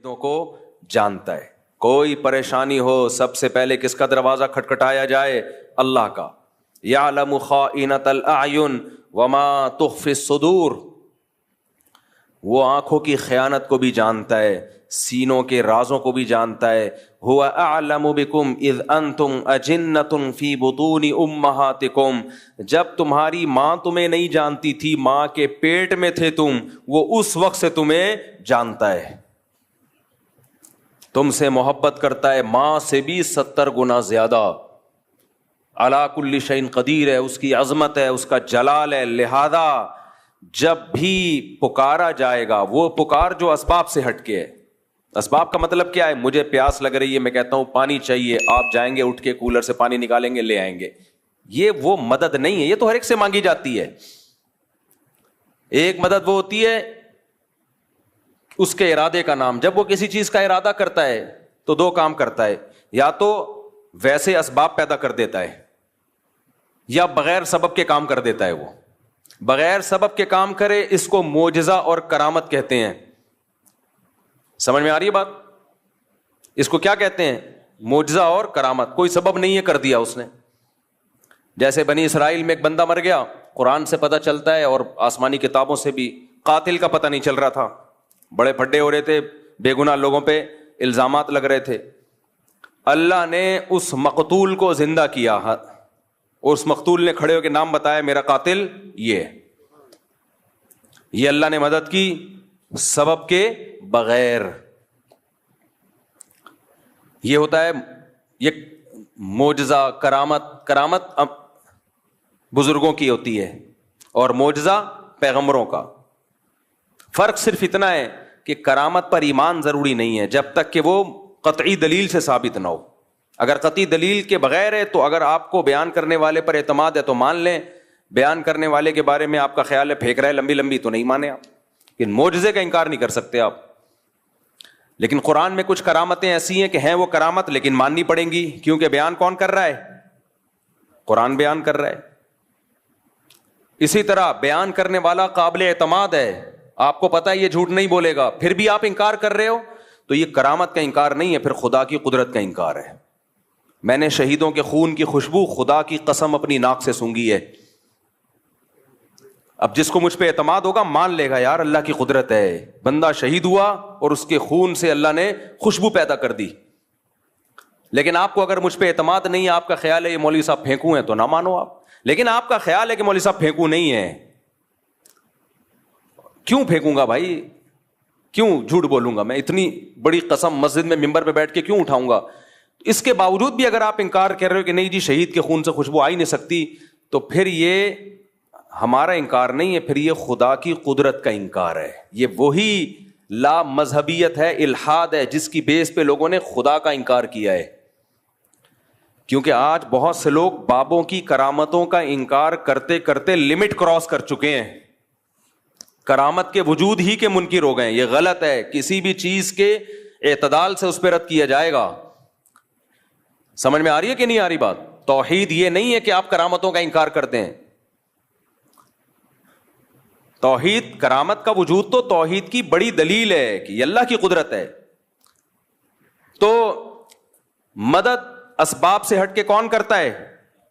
کو جانتا ہے. کوئی پریشانی ہو سب سے پہلے کس کا دروازہ کھٹکھٹایا جائے؟ اللہ کا. یعلم خائنۃ الاعین وما تخفی الصدور. وہ آنکھوں کی خیانت کو بھی جانتا ہے, سینوں کے رازوں کو بھی جانتا ہے. هو اعلم بکم اذ انتم اجنۃ فی بطون امہاتکم. جب تمہاری ماں تمہیں نہیں جانتی تھی, ماں کے پیٹ میں تھے تم, وہ اس وقت سے تمہیں جانتا ہے, تم سے محبت کرتا ہے, ماں سے بھی 70 گنا زیادہ. علی کل شیء قدیر ہے, اس کی عظمت ہے, اس کا جلال ہے. لہذا جب بھی پکارا جائے گا, وہ پکار جو اسباب سے ہٹ کے ہے. اسباب کا مطلب کیا ہے؟ مجھے پیاس لگ رہی ہے, میں کہتا ہوں پانی چاہیے, آپ جائیں گے اٹھ کے کولر سے پانی نکالیں گے لے آئیں گے. یہ وہ مدد نہیں ہے, یہ تو ہر ایک سے مانگی جاتی ہے. ایک مدد وہ ہوتی ہے اس کے ارادے کا نام. جب وہ کسی چیز کا ارادہ کرتا ہے تو دو کام کرتا ہے, یا تو ویسے اسباب پیدا کر دیتا ہے یا بغیر سبب کے کام کر دیتا ہے. وہ بغیر سبب کے کام کرے, اس کو معجزہ اور کرامت کہتے ہیں. سمجھ میں آ رہی ہے بات؟ اس کو کیا کہتے ہیں؟ معجزہ اور کرامت. کوئی سبب نہیں ہے, کر دیا اس نے. جیسے بنی اسرائیل میں ایک بندہ مر گیا, قرآن سے پتہ چلتا ہے اور آسمانی کتابوں سے بھی. قاتل کا پتہ نہیں چل رہا تھا, بڑے پھڈے ہو رہے تھے, بے گناہ لوگوں پہ الزامات لگ رہے تھے. اللہ نے اس مقتول کو زندہ کیا, اور اس مقتول نے کھڑے ہو کے نام بتایا, میرا قاتل یہ اللہ نے مدد کی سبب کے بغیر. یہ ہوتا ہے یہ معجزہ. کرامت بزرگوں کی ہوتی ہے اور معجزہ پیغمبروں کا. فرق صرف اتنا ہے کہ کرامت پر ایمان ضروری نہیں ہے جب تک کہ وہ قطعی دلیل سے ثابت نہ ہو. اگر قطعی دلیل کے بغیر ہے تو اگر آپ کو بیان کرنے والے پر اعتماد ہے تو مان لیں, بیان کرنے والے کے بارے میں آپ کا خیال ہے پھینک رہا ہے لمبی لمبی, تو نہیں مانے آپ. لیکن معجزے کا انکار نہیں کر سکتے آپ. لیکن قرآن میں کچھ کرامتیں ایسی ہیں کہ ہیں وہ کرامت لیکن ماننی پڑیں گی, کیونکہ بیان کون کر رہا ہے؟ قرآن بیان کر رہا ہے. اسی طرح بیان کرنے والا قابل اعتماد ہے, آپ کو پتا ہے یہ جھوٹ نہیں بولے گا, پھر بھی آپ انکار کر رہے ہو, تو یہ کرامت کا انکار نہیں ہے, پھر خدا کی قدرت کا انکار ہے. میں نے شہیدوں کے خون کی خوشبو خدا کی قسم اپنی ناک سے سونگھی ہے. اب جس کو مجھ پہ اعتماد ہوگا مان لے گا یار اللہ کی قدرت ہے, بندہ شہید ہوا اور اس کے خون سے اللہ نے خوشبو پیدا کر دی. لیکن آپ کو اگر مجھ پہ اعتماد نہیں ہے, آپ کا خیال ہے یہ مولوی صاحب پھینکوں ہیں, تو نہ مانو آپ. لیکن آپ کا خیال ہے کہ مولوی صاحب پھینکوں نہیں ہے, کیوں پھینکوں گا بھائی, کیوں جھوٹ بولوں گا میں, اتنی بڑی قسم مسجد میں ممبر پہ بیٹھ کے کیوں اٹھاؤں گا. اس کے باوجود بھی اگر آپ انکار کر رہے ہو کہ نہیں جی شہید کے خون سے خوشبو آ ہی نہیں سکتی, تو پھر یہ ہمارا انکار نہیں ہے, پھر یہ خدا کی قدرت کا انکار ہے. یہ وہی لا مذہبیت ہے, الحاد ہے, جس کی بیس پہ لوگوں نے خدا کا انکار کیا ہے. کیونکہ آج بہت سے لوگ بابوں کی کرامتوں کا انکار کرتے کرتے لمٹ کراس کر چکے ہیں, کرامت کے وجود ہی کے منکر ہو گئے. یہ غلط ہے. کسی بھی چیز کے اعتدال سے اس پہ رد کیا جائے گا. سمجھ میں آ رہی ہے کہ نہیں آ رہی بات؟ توحید یہ نہیں ہے کہ آپ کرامتوں کا انکار کرتے ہیں. توحید, کرامت کا وجود تو توحید کی بڑی دلیل ہے کہ یہ اللہ کی قدرت ہے. تو مدد اسباب سے ہٹ کے کون کرتا ہے؟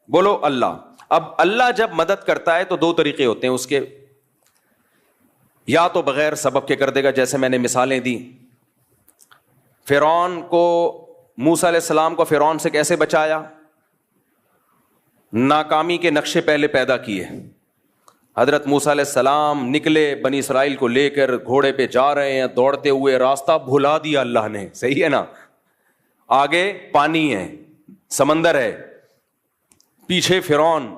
بولو اللہ. اب اللہ جب مدد کرتا ہے تو دو طریقے ہوتے ہیں اس کے, یا تو بغیر سبب کے کر دے گا, جیسے میں نے مثالیں دی. فرعون کو, موسیٰ علیہ السلام کو فرعون سے کیسے بچایا؟ ناکامی کے نقشے پہلے پیدا کیے. حضرت موسیٰ علیہ السلام نکلے بنی اسرائیل کو لے کر, گھوڑے پہ جا رہے ہیں, دوڑتے ہوئے, راستہ بھلا دیا اللہ نے, صحیح ہے نا. آگے پانی ہے, سمندر ہے, پیچھے فرعون.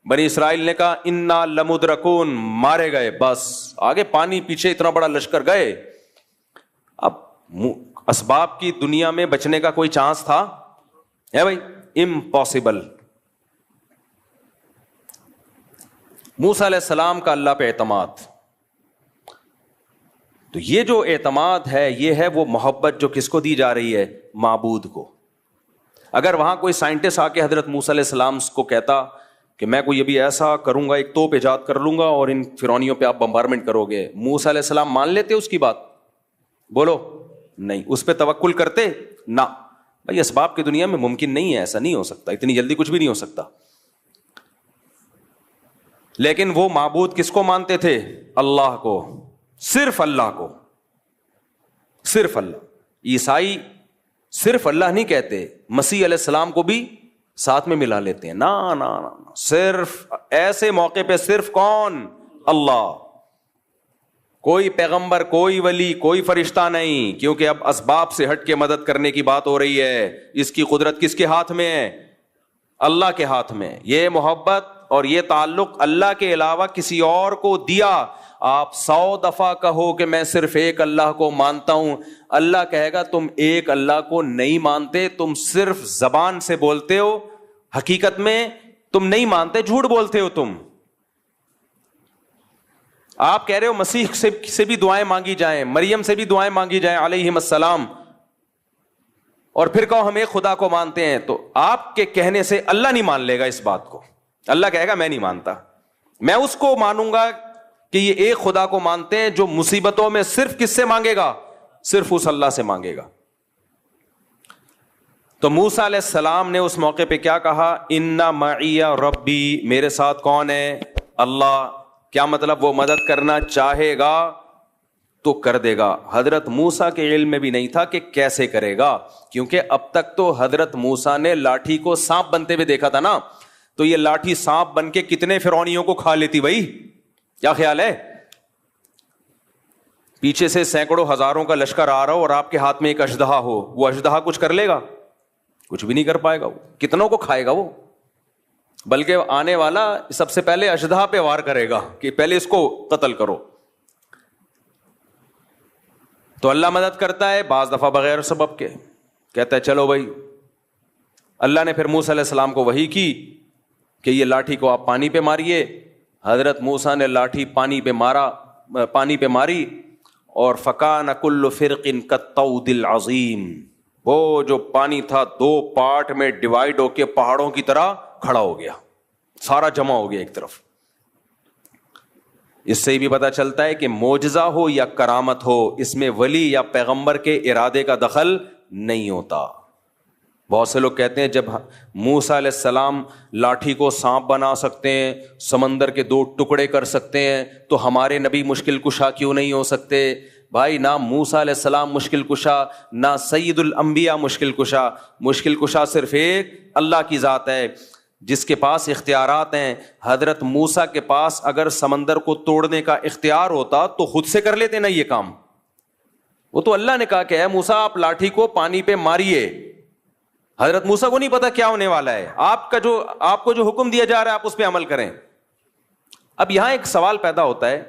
بنی اسرائیل نے کہا انا لمدرکون, مارے گئے, بس آگے پانی, پیچھے اتنا بڑا لشکر گئے. اب اسباب کی دنیا میں بچنے کا کوئی چانس تھا ہے بھائی؟ امپاسبل. موسیٰ علیہ السلام کا اللہ پہ اعتماد, تو یہ جو اعتماد ہے یہ ہے وہ محبت جو کس کو دی جا رہی ہے؟ معبود کو. اگر وہاں کوئی سائنٹسٹ آ کے حضرت موسیٰ علیہ السلام کو کہتا کہ میں کوئی ابھی ایسا کروں گا, ایک توپ ایجاد کر لوں گا اور ان فرعونیوں پہ آپ بمبارمنٹ کرو گے, موسیٰ علیہ السلام مان لیتے اس کی بات؟ بولو نہیں. اس پہ توکل کرتے نہ. بھائی اسباب کی دنیا میں ممکن نہیں ہے, ایسا نہیں ہو سکتا, اتنی جلدی کچھ بھی نہیں ہو سکتا. لیکن وہ معبود کس کو مانتے تھے؟ اللہ کو, صرف اللہ کو, صرف اللہ. عیسائی صرف اللہ نہیں کہتے, مسیح علیہ السلام کو بھی ساتھ میں ملا لیتے ہیں. نا نا نا, صرف ایسے موقع پہ صرف کون؟ اللہ. کوئی پیغمبر, کوئی ولی, کوئی فرشتہ نہیں, کیونکہ اب اسباب سے ہٹ کے مدد کرنے کی بات ہو رہی ہے. اس کی قدرت کس کے ہاتھ میں ہے؟ اللہ کے ہاتھ میں. یہ محبت اور یہ تعلق اللہ کے علاوہ کسی اور کو دیا. آپ 100 دفعہ کہو کہ میں صرف ایک اللہ کو مانتا ہوں, اللہ کہے گا تم ایک اللہ کو نہیں مانتے, تم صرف زبان سے بولتے ہو, حقیقت میں تم نہیں مانتے, جھوٹ بولتے ہو تم. آپ کہہ رہے ہو مسیح سے بھی دعائیں مانگی جائیں, مریم سے بھی دعائیں مانگی جائیں علیہم السلام, اور پھر کہو ہم ایک خدا کو مانتے ہیں, تو آپ کے کہنے سے اللہ نہیں مان لے گا اس بات کو. اللہ کہے گا میں نہیں مانتا, میں اس کو مانوں گا کہ یہ ایک خدا کو مانتے ہیں جو مصیبتوں میں صرف کس سے مانگے گا؟ صرف اس اللہ سے مانگے گا. تو موسیٰ علیہ السلام نے اس موقع پہ کیا کہا؟ ان معی ربی, میرے ساتھ کون ہے؟ اللہ. کیا مطلب؟ وہ مدد کرنا چاہے گا تو کر دے گا. حضرت موسیٰ کے علم میں بھی نہیں تھا کہ کیسے کرے گا, کیونکہ اب تک تو حضرت موسیٰ نے لاٹھی کو سانپ بنتے ہوئے دیکھا تھا نا, تو یہ لاٹھی سانپ بن کے کتنے فرعونیوں کو کھا لیتی بھائی, کیا خیال ہے؟ پیچھے سے سینکڑوں ہزاروں کا لشکر آ رہا ہو اور آپ کے ہاتھ میں ایک اژدہا ہو, وہ اژدہا کچھ کر لے گا؟ کچھ بھی نہیں کر پائے گا. وہ کتنوں کو کھائے گا وہ؟ بلکہ آنے والا سب سے پہلے اژدہا پہ وار کرے گا کہ پہلے اس کو قتل کرو. تو اللہ مدد کرتا ہے بعض دفعہ بغیر سبب کے, کہتا ہے چلو بھائی. اللہ نے پھر موسیٰ علیہ السلام کو وحی کی کہ یہ لاٹھی کو آپ پانی پہ ماریے. حضرت موسیٰ نے لاٹھی پانی پہ ماری اور فکان کل فرق کالطود العظیم, وہ جو پانی تھا 2 پارٹ میں ڈیوائڈ ہو کے پہاڑوں کی طرح کھڑا ہو گیا, سارا جمع ہو گیا ایک طرف. اس سے بھی پتا چلتا ہے کہ معجزہ ہو یا کرامت ہو, اس میں ولی یا پیغمبر کے ارادے کا دخل نہیں ہوتا. بہت سے لوگ کہتے ہیں جب موسیٰ علیہ السلام لاٹھی کو سانپ بنا سکتے ہیں, سمندر کے 2 ٹکڑے کر سکتے ہیں, تو ہمارے نبی مشکل کشا کیوں نہیں ہو سکتے؟ بھائی نہ موسیٰ علیہ السلام مشکل کشا, نہ سید الانبیاء مشکل کشا. مشکل کشا صرف ایک اللہ کی ذات ہے جس کے پاس اختیارات ہیں. حضرت موسیٰ کے پاس اگر سمندر کو توڑنے کا اختیار ہوتا تو خود سے کر لیتے نا یہ کام. وہ تو اللہ نے کہا کہ اے موسیٰ آپ لاٹھی کو پانی پہ ماریے. حضرت موسیٰ کو نہیں پتا کیا ہونے والا ہے, آپ کو جو حکم دیا جا رہا ہے آپ اس پہ عمل کریں. اب یہاں ایک سوال پیدا ہوتا ہے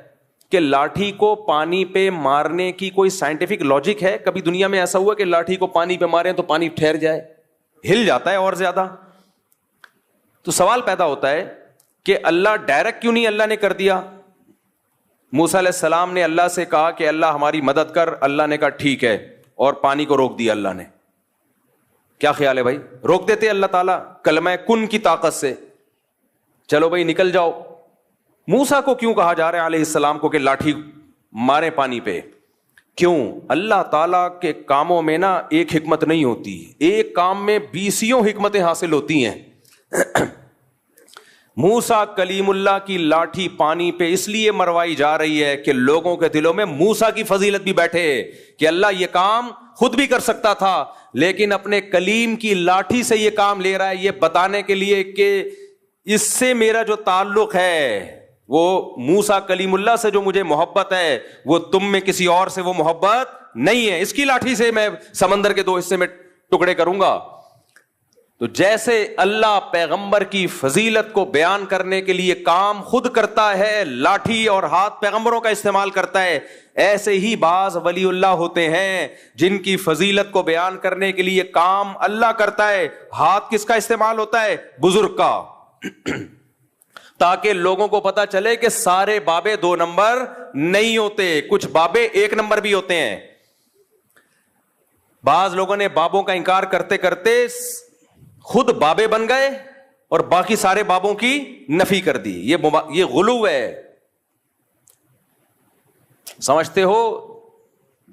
کہ لاٹھی کو پانی پہ مارنے کی کوئی سائنٹیفک لاجک ہے؟ کبھی دنیا میں ایسا ہوا کہ لاٹھی کو پانی پہ ماریں تو پانی ٹھہر جائے؟ ہل جاتا ہے اور زیادہ. تو سوال پیدا ہوتا ہے کہ اللہ ڈائریکٹ کیوں نہیں اللہ نے کر دیا؟ موسیٰ علیہ السلام نے اللہ سے کہا کہ اللہ ہماری مدد کر, اللہ نے کہا ٹھیک ہے, اور پانی کو روک دیا اللہ نے. کیا خیال ہے بھائی؟ روک دیتے اللہ تعالیٰ کلمہ کن کی طاقت سے, چلو بھائی نکل جاؤ. موسیٰ کو کیوں کہا جا رہا ہے علیہ السلام کو کہ لاٹھی مارے پانی پہ؟ کیوں؟ اللہ تعالیٰ کے کاموں میں نا ایک حکمت نہیں ہوتی, ایک کام میں 20 حکمتیں حاصل ہوتی ہیں. موسیٰ کلیم اللہ کی لاٹھی پانی پہ اس لیے مروائی جا رہی ہے کہ لوگوں کے دلوں میں موسیٰ کی فضیلت بھی بیٹھے کہ اللہ یہ کام خود بھی کر سکتا تھا لیکن اپنے کلیم کی لاٹھی سے یہ کام لے رہا ہے, یہ بتانے کے لیے کہ اس سے میرا جو تعلق ہے, وہ موسیٰ کلیم اللہ سے جو مجھے محبت ہے, وہ تم میں کسی اور سے وہ محبت نہیں ہے. اس کی لاٹھی سے میں سمندر کے 2 حصے میں ٹکڑے کروں گا. تو جیسے اللہ پیغمبر کی فضیلت کو بیان کرنے کے لیے کام خود کرتا ہے, لاٹھی اور ہاتھ پیغمبروں کا استعمال کرتا ہے, ایسے ہی بعض ولی اللہ ہوتے ہیں جن کی فضیلت کو بیان کرنے کے لیے کام اللہ کرتا ہے, ہاتھ کس کا استعمال ہوتا ہے؟ بزرگ کا, تاکہ لوگوں کو پتا چلے کہ سارے بابے 2 نمبر نہیں ہوتے, کچھ بابے 1 نمبر بھی ہوتے ہیں. بعض لوگوں نے بابوں کا انکار کرتے کرتے خود بابے بن گئے اور باقی سارے بابوں کی نفی کر دی. یہ غلو ہے. سمجھتے ہو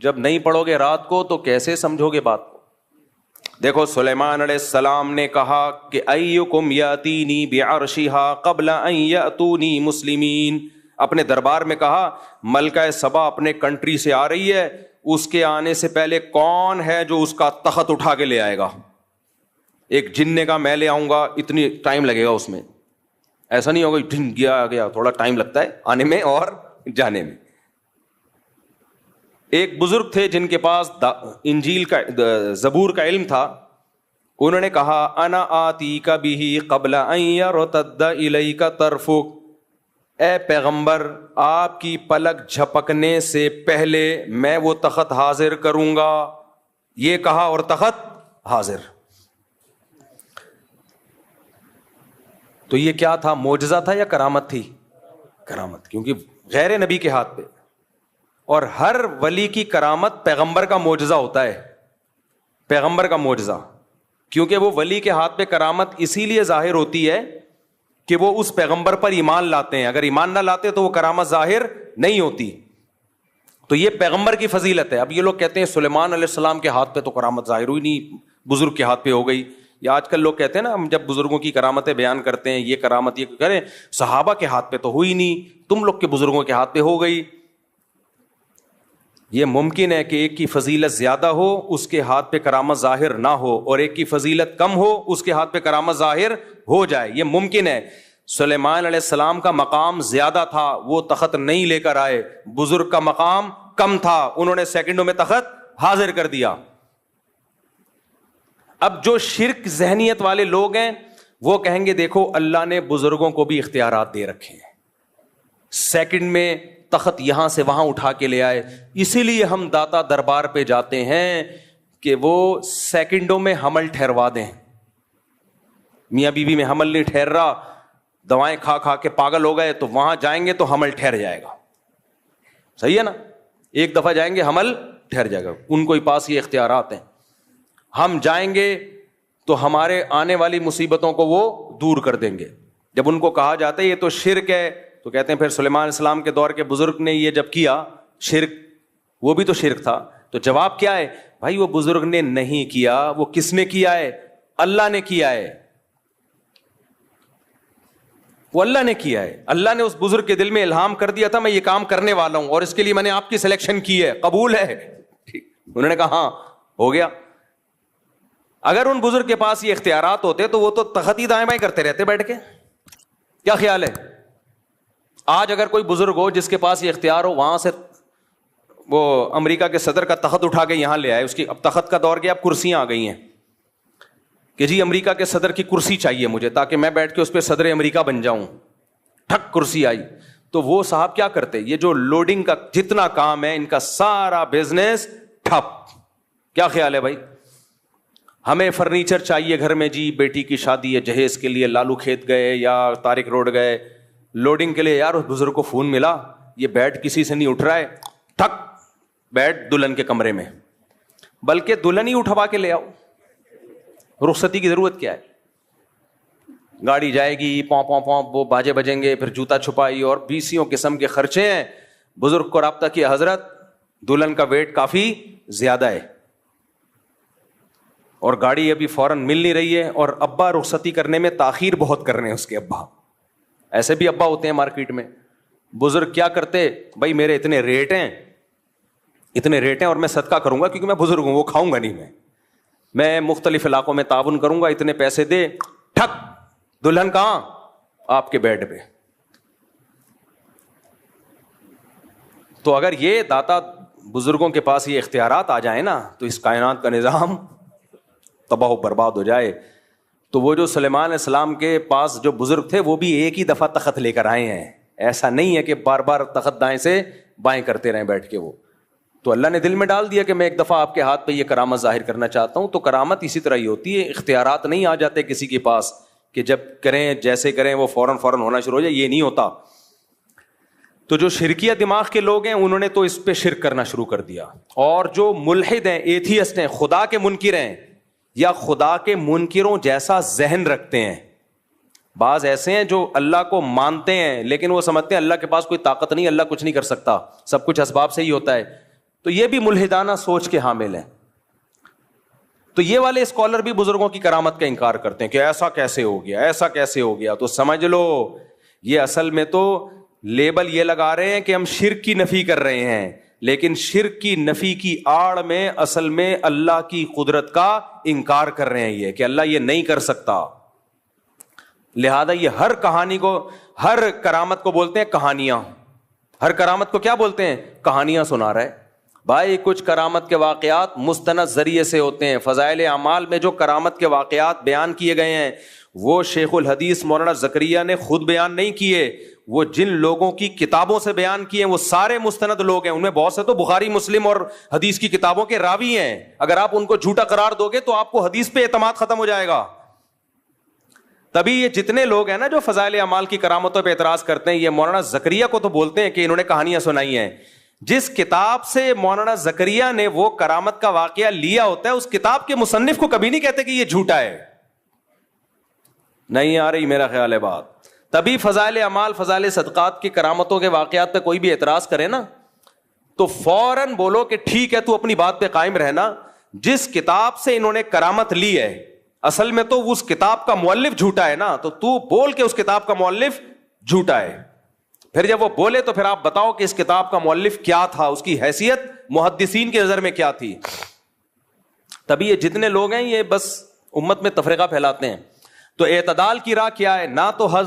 جب نہیں پڑھو گے رات کو تو کیسے سمجھو گے بات کو؟ دیکھو سلیمان علیہ السلام نے کہا کہ ایکم یاتینی بعرشھا قبل ان یاتونی مسلمین، اپنے دربار میں کہا ملکہ سبا اپنے کنٹری سے آ رہی ہے، اس کے آنے سے پہلے کون ہے جو اس کا تخت اٹھا کے لے آئے گا؟ ایک جن نے کہا میں لے آؤں گا، اتنی ٹائم لگے گا اس میں، ایسا نہیں ہوگا ڈھن گیا آ گیا، تھوڑا ٹائم لگتا ہے آنے میں اور جانے میں۔ ایک بزرگ تھے جن کے پاس انجیل کا زبور کا علم تھا، انہوں نے کہا انا آتیک بہ قبل ان یرتد الیک طرفک، اے پیغمبر آپ کی پلک جھپکنے سے پہلے میں وہ تخت حاضر کروں گا۔ یہ کہا اور تخت حاضر۔ تو یہ کیا تھا؟ معجزہ تھا یا کرامت تھی؟ کرامت، کیونکہ غیر نبی کے ہاتھ پہ، اور ہر ولی کی کرامت پیغمبر کا معجزہ ہوتا ہے، پیغمبر کا معجزہ، کیونکہ وہ ولی کے ہاتھ پہ کرامت اسی لیے ظاہر ہوتی ہے کہ وہ اس پیغمبر پر ایمان لاتے ہیں، اگر ایمان نہ لاتے تو وہ کرامت ظاہر نہیں ہوتی۔ تو یہ پیغمبر کی فضیلت ہے۔ اب یہ لوگ کہتے ہیں سلیمان علیہ السلام کے ہاتھ پہ تو کرامت ظاہر ہوئی نہیں، بزرگ کے ہاتھ پہ ہو گئی، یا آج کل لوگ کہتے ہیں نا ہم جب بزرگوں کی کرامتیں بیان کرتے ہیں، یہ کرامت یہ کریں، صحابہ کے ہاتھ پہ تو ہوئی نہیں، تم لوگ کے بزرگوں کے ہاتھ پہ ہو گئی۔ یہ ممکن ہے کہ ایک کی فضیلت زیادہ ہو اس کے ہاتھ پہ کرامت ظاہر نہ ہو، اور ایک کی فضیلت کم ہو اس کے ہاتھ پہ کرامت ظاہر ہو جائے، یہ ممکن ہے۔ سلیمان علیہ السلام کا مقام زیادہ تھا، وہ تخت نہیں لے کر آئے، بزرگ کا مقام کم تھا، انہوں نے سیکنڈوں میں تخت حاضر کر دیا۔ اب جو شرک ذہنیت والے لوگ ہیں وہ کہیں گے دیکھو اللہ نے بزرگوں کو بھی اختیارات دے رکھے ہیں، سیکنڈ میں تخت یہاں سے وہاں اٹھا کے لے آئے، اسی لیے ہم داتا دربار پہ جاتے ہیں کہ وہ سیکنڈوں میں حمل ٹھہروا دیں۔ میاں بیوی میں حمل نہیں ٹھہر رہا، دوائیں کھا کھا کے پاگل ہو گئے، تو وہاں جائیں گے تو حمل ٹھہر جائے گا، صحیح ہے نا؟ ایک دفعہ جائیں گے حمل ٹھہر جائے گا، ان کو ہی پاس یہ اختیارات ہیں۔ ہم جائیں گے تو ہمارے آنے والی مصیبتوں کو وہ دور کر دیں گے۔ جب ان کو کہا جاتا ہے یہ تو شرک ہے، تو کہتے ہیں پھر سلیمان علیہ السلام کے دور کے بزرگ نے یہ جب کیا شرک، وہ بھی تو شرک تھا، تو جواب کیا ہے؟ بھائی وہ بزرگ نے نہیں کیا، وہ کس نے کیا ہے؟ اللہ نے کیا ہے، وہ اللہ نے کیا ہے۔ اللہ نے اس بزرگ کے دل میں الہام کر دیا تھا میں یہ کام کرنے والا ہوں، اور اس کے لیے میں نے آپ کی سلیکشن کی ہے، قبول ہے؟ انہوں نے کہا ہاں ہو گیا۔ اگر ان بزرگ کے پاس یہ اختیارات ہوتے تو وہ تو تخت ہی دائیں بائیں کرتے رہتے بیٹھ کے۔ کیا خیال ہے؟ آج اگر کوئی بزرگ ہو جس کے پاس یہ اختیار ہو، وہاں سے وہ امریکہ کے صدر کا تخت اٹھا کے یہاں لے آئے، اس کی اب تخت کا دور گیا، اب کرسیاں آ گئی ہیں کہ جی امریکہ کے صدر کی کرسی چاہیے مجھے تاکہ میں بیٹھ کے اس پہ صدر امریکہ بن جاؤں، ٹھک کرسی آئی، تو وہ صاحب کیا کرتے؟ یہ جو لوڈنگ کا جتنا کام ہے ان کا سارا بزنس ٹھپ۔ کیا خیال ہے بھائی؟ ہمیں فرنیچر چاہیے گھر میں، جی بیٹی کی شادی ہے، جہیز کے لیے لالو کھیت گئے یا طارق روڈ گئے لوڈنگ کے لیے، یار اس بزرگ کو فون ملا یہ بیڈ کسی سے نہیں اٹھ رہا ہے، ٹھک بیڈ دلہن کے کمرے میں، بلکہ دلہن ہی اٹھوا کے لے آؤ، رخصتی کی ضرورت کیا ہے؟ گاڑی جائے گی، پاں پاں پاں وہ باجے بجیں گے، پھر جوتا چھپائی اور 20 قسم کے خرچے ہیں۔ بزرگ کو رابطہ کیا حضرت دلہن کا ویٹ کافی زیادہ ہے اور گاڑی ابھی فوراً مل نہیں رہی ہے، اور ابا رخصتی کرنے میں تاخیر بہت کر رہے ہیں اس کے ابا، ایسے بھی ابا ہوتے ہیں مارکیٹ میں۔ بزرگ کیا کرتے؟ بھائی میرے اتنے ریٹ ہیں اور میں صدقہ کروں گا کیونکہ میں بزرگ ہوں، وہ کھاؤں گا نہیں، میں مختلف علاقوں میں تعاون کروں گا، اتنے پیسے دے، ٹھک دلہن کہاں؟ آپ کے بیڈ پہ۔ تو اگر یہ داتا بزرگوں کے پاس یہ اختیارات آ جائیں نا تو اس کائنات کا نظام تباہ و برباد ہو جائے۔ تو وہ جو سلیمان علیہ السلام کے پاس جو بزرگ تھے وہ بھی ایک ہی دفعہ تخت لے کر آئے ہیں، ایسا نہیں ہے کہ بار بار تخت دائیں سے بائیں کرتے رہیں بیٹھ کے۔ وہ تو اللہ نے دل میں ڈال دیا کہ میں ایک دفعہ آپ کے ہاتھ پہ یہ کرامت ظاہر کرنا چاہتا ہوں۔ تو کرامت اسی طرح ہی ہوتی ہے، اختیارات نہیں آ جاتے کسی کے پاس کہ جب کریں جیسے کریں وہ فوراً ہونا شروع ہو جائے، یہ نہیں ہوتا۔ تو جو شرکیہ دماغ کے لوگ ہیں انہوں نے تو اس پہ شرک کرنا شروع کر دیا، اور جو ملحد ہیں، ایتھیسٹ ہیں، خدا کے منکر ہیں یا خدا کے منکروں جیسا ذہن رکھتے ہیں، بعض ایسے ہیں جو اللہ کو مانتے ہیں لیکن وہ سمجھتے ہیں اللہ کے پاس کوئی طاقت نہیں، اللہ کچھ نہیں کر سکتا، سب کچھ اسباب سے ہی ہوتا ہے، تو یہ بھی ملحدانہ سوچ کے حامل ہیں. تو یہ والے اسکالر بھی بزرگوں کی کرامت کا انکار کرتے ہیں کہ ایسا کیسے ہو گیا, ایسا کیسے ہو گیا. تو سمجھ لو یہ اصل میں تو لیبل یہ لگا رہے ہیں کہ ہم شرک کی نفی کر رہے ہیں, لیکن شرک کی نفی کی آڑ میں اصل میں اللہ کی قدرت کا انکار کر رہے ہیں, یہ کہ اللہ یہ نہیں کر سکتا. لہذا یہ ہر کہانی کو, ہر کرامت کو بولتے ہیں کہانیاں. ہر کرامت کو کیا بولتے ہیں؟ کہانیاں سنا رہا ہے. بھائی کچھ کرامت کے واقعات مستند ذریعے سے ہوتے ہیں. فضائل اعمال میں جو کرامت کے واقعات بیان کیے گئے ہیں وہ شیخ الحدیث مولانا زکریا نے خود بیان نہیں کیے, وہ جن لوگوں کی کتابوں سے بیان کیے ہیں وہ سارے مستند لوگ ہیں. ان میں بہت سے تو بخاری مسلم اور حدیث کی کتابوں کے راوی ہیں. اگر آپ ان کو جھوٹا قرار دو گے تو آپ کو حدیث پہ اعتماد ختم ہو جائے گا. تبھی یہ جتنے لوگ ہیں نا جو فضائل اعمال کی کرامتوں پہ اعتراض کرتے ہیں, یہ مولانا زکریا کو تو بولتے ہیں کہ انہوں نے کہانیاں سنائی ہیں. جس کتاب سے مولانا زکریا نے وہ کرامت کا واقعہ لیا ہوتا ہے اس کتاب کے مصنف کو کبھی نہیں کہتے کہ یہ جھوٹا ہے. نہیں آ رہی میرا خیال ہے بات. تبھی فضائل اعمال, فضائل صدقات کی کرامتوں کے واقعات پہ کوئی بھی اعتراض کرے نا تو فوراً بولو کہ ٹھیک ہے تو اپنی بات پہ قائم رہنا. جس کتاب سے انہوں نے کرامت لی ہے اصل میں تو اس کتاب کا مؤلف جھوٹا ہے نا, تو بول کہ اس کتاب کا مؤلف جھوٹا ہے. پھر جب وہ بولے تو پھر آپ بتاؤ کہ اس کتاب کا مؤلف کیا تھا, اس کی حیثیت محدثین کی نظر میں کیا تھی. تبھی یہ جتنے لوگ ہیں یہ بس امت میں تفرقہ پھیلاتے ہیں. تو اعتدال کی راہ کیا ہے؟ نہ تو ہر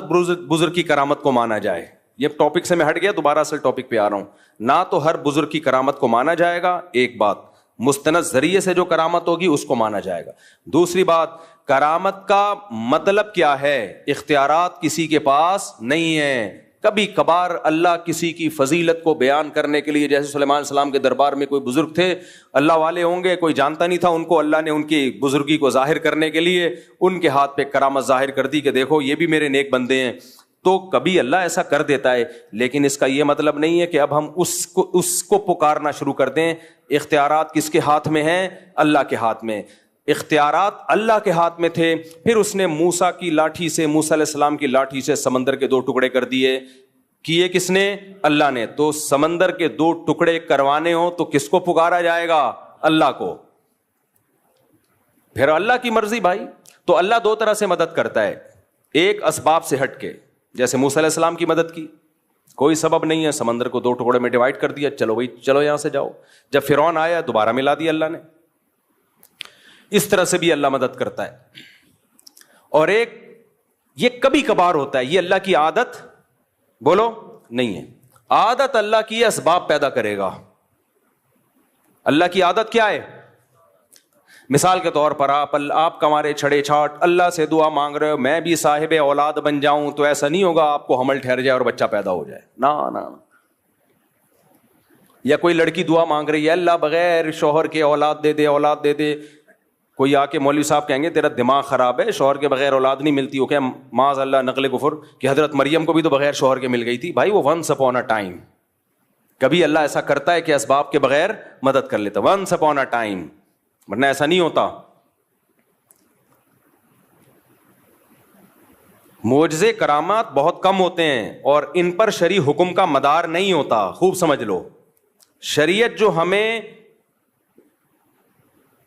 بزرگ کی کرامت کو مانا جائے, یہ ٹاپک سے میں ہٹ گیا, دوبارہ اصل ٹاپک پہ آ رہا ہوں. نہ تو ہر بزرگ کی کرامت کو مانا جائے گا, ایک بات. مستند ذریعے سے جو کرامت ہوگی اس کو مانا جائے گا. دوسری بات, کرامت کا مطلب کیا ہے؟ اختیارات کسی کے پاس نہیں ہے. کبھی کبھار اللہ کسی کی فضیلت کو بیان کرنے کے لیے, جیسے سلیمان علیہ السلام کے دربار میں کوئی بزرگ تھے, اللہ والے ہوں گے, کوئی جانتا نہیں تھا ان کو, اللہ نے ان کی بزرگی کو ظاہر کرنے کے لیے ان کے ہاتھ پہ کرامت ظاہر کر دی کہ دیکھو یہ بھی میرے نیک بندے ہیں. تو کبھی اللہ ایسا کر دیتا ہے, لیکن اس کا یہ مطلب نہیں ہے کہ اب ہم اس کو پکارنا شروع کر دیں. اختیارات کس کے ہاتھ میں ہیں؟ اللہ کے ہاتھ میں. اختیارات اللہ کے ہاتھ میں تھے, پھر اس نے موسیٰ کی لاٹھی سے, موسیٰ علیہ السلام کی لاٹھی سے سمندر کے 2 ٹکڑے کر دیے. کیے کس نے؟ اللہ نے. تو سمندر کے 2 ٹکڑے کروانے ہو تو کس کو پکارا جائے گا؟ اللہ کو. پھر اللہ کی مرضی بھائی. تو اللہ 2 طرح سے مدد کرتا ہے, ایک اسباب سے ہٹ کے, جیسے موسیٰ علیہ السلام کی مدد کی, کوئی سبب نہیں ہے, سمندر کو 2 ٹکڑے میں ڈیوائڈ کر دیا, چلو بھائی چلو یہاں سے جاؤ. جب فرعون آیا دوبارہ ملا دیا اللہ نے. اس طرح سے بھی اللہ مدد کرتا ہے. اور ایک یہ کبھی کبھار ہوتا ہے, یہ اللہ کی عادت بولو نہیں ہے. عادت اللہ کی اسباب پیدا کرے گا. اللہ کی عادت کیا ہے؟ مثال کے طور پر آپ کمارے چھڑے چھاٹ اللہ سے دعا مانگ رہے ہو میں بھی صاحب اولاد بن جاؤں, تو ایسا نہیں ہوگا آپ کو حمل ٹھہر جائے اور بچہ پیدا ہو جائے. نہ. یا کوئی لڑکی دعا مانگ رہی ہے اللہ بغیر شوہر کے اولاد دے دے, اولاد دے دے. کوئی آ کے مولوی صاحب کہیں گے تیرا دماغ خراب ہے, شوہر کے بغیر اولاد نہیں ملتی. وہ کہ معاذ اللہ نقل کفر, کہ حضرت مریم کو بھی تو بغیر شوہر کے مل گئی تھی. بھائی وہ ونس اپون اے ٹائم. کبھی اللہ ایسا کرتا ہے کہ اسباب کے بغیر مدد کر لیتا, ونس اپون اے ٹائم, ورنہ ایسا نہیں ہوتا. معجزے کرامات بہت کم ہوتے ہیں اور ان پر شرعی حکم کا مدار نہیں ہوتا. خوب سمجھ لو, شریعت جو ہمیں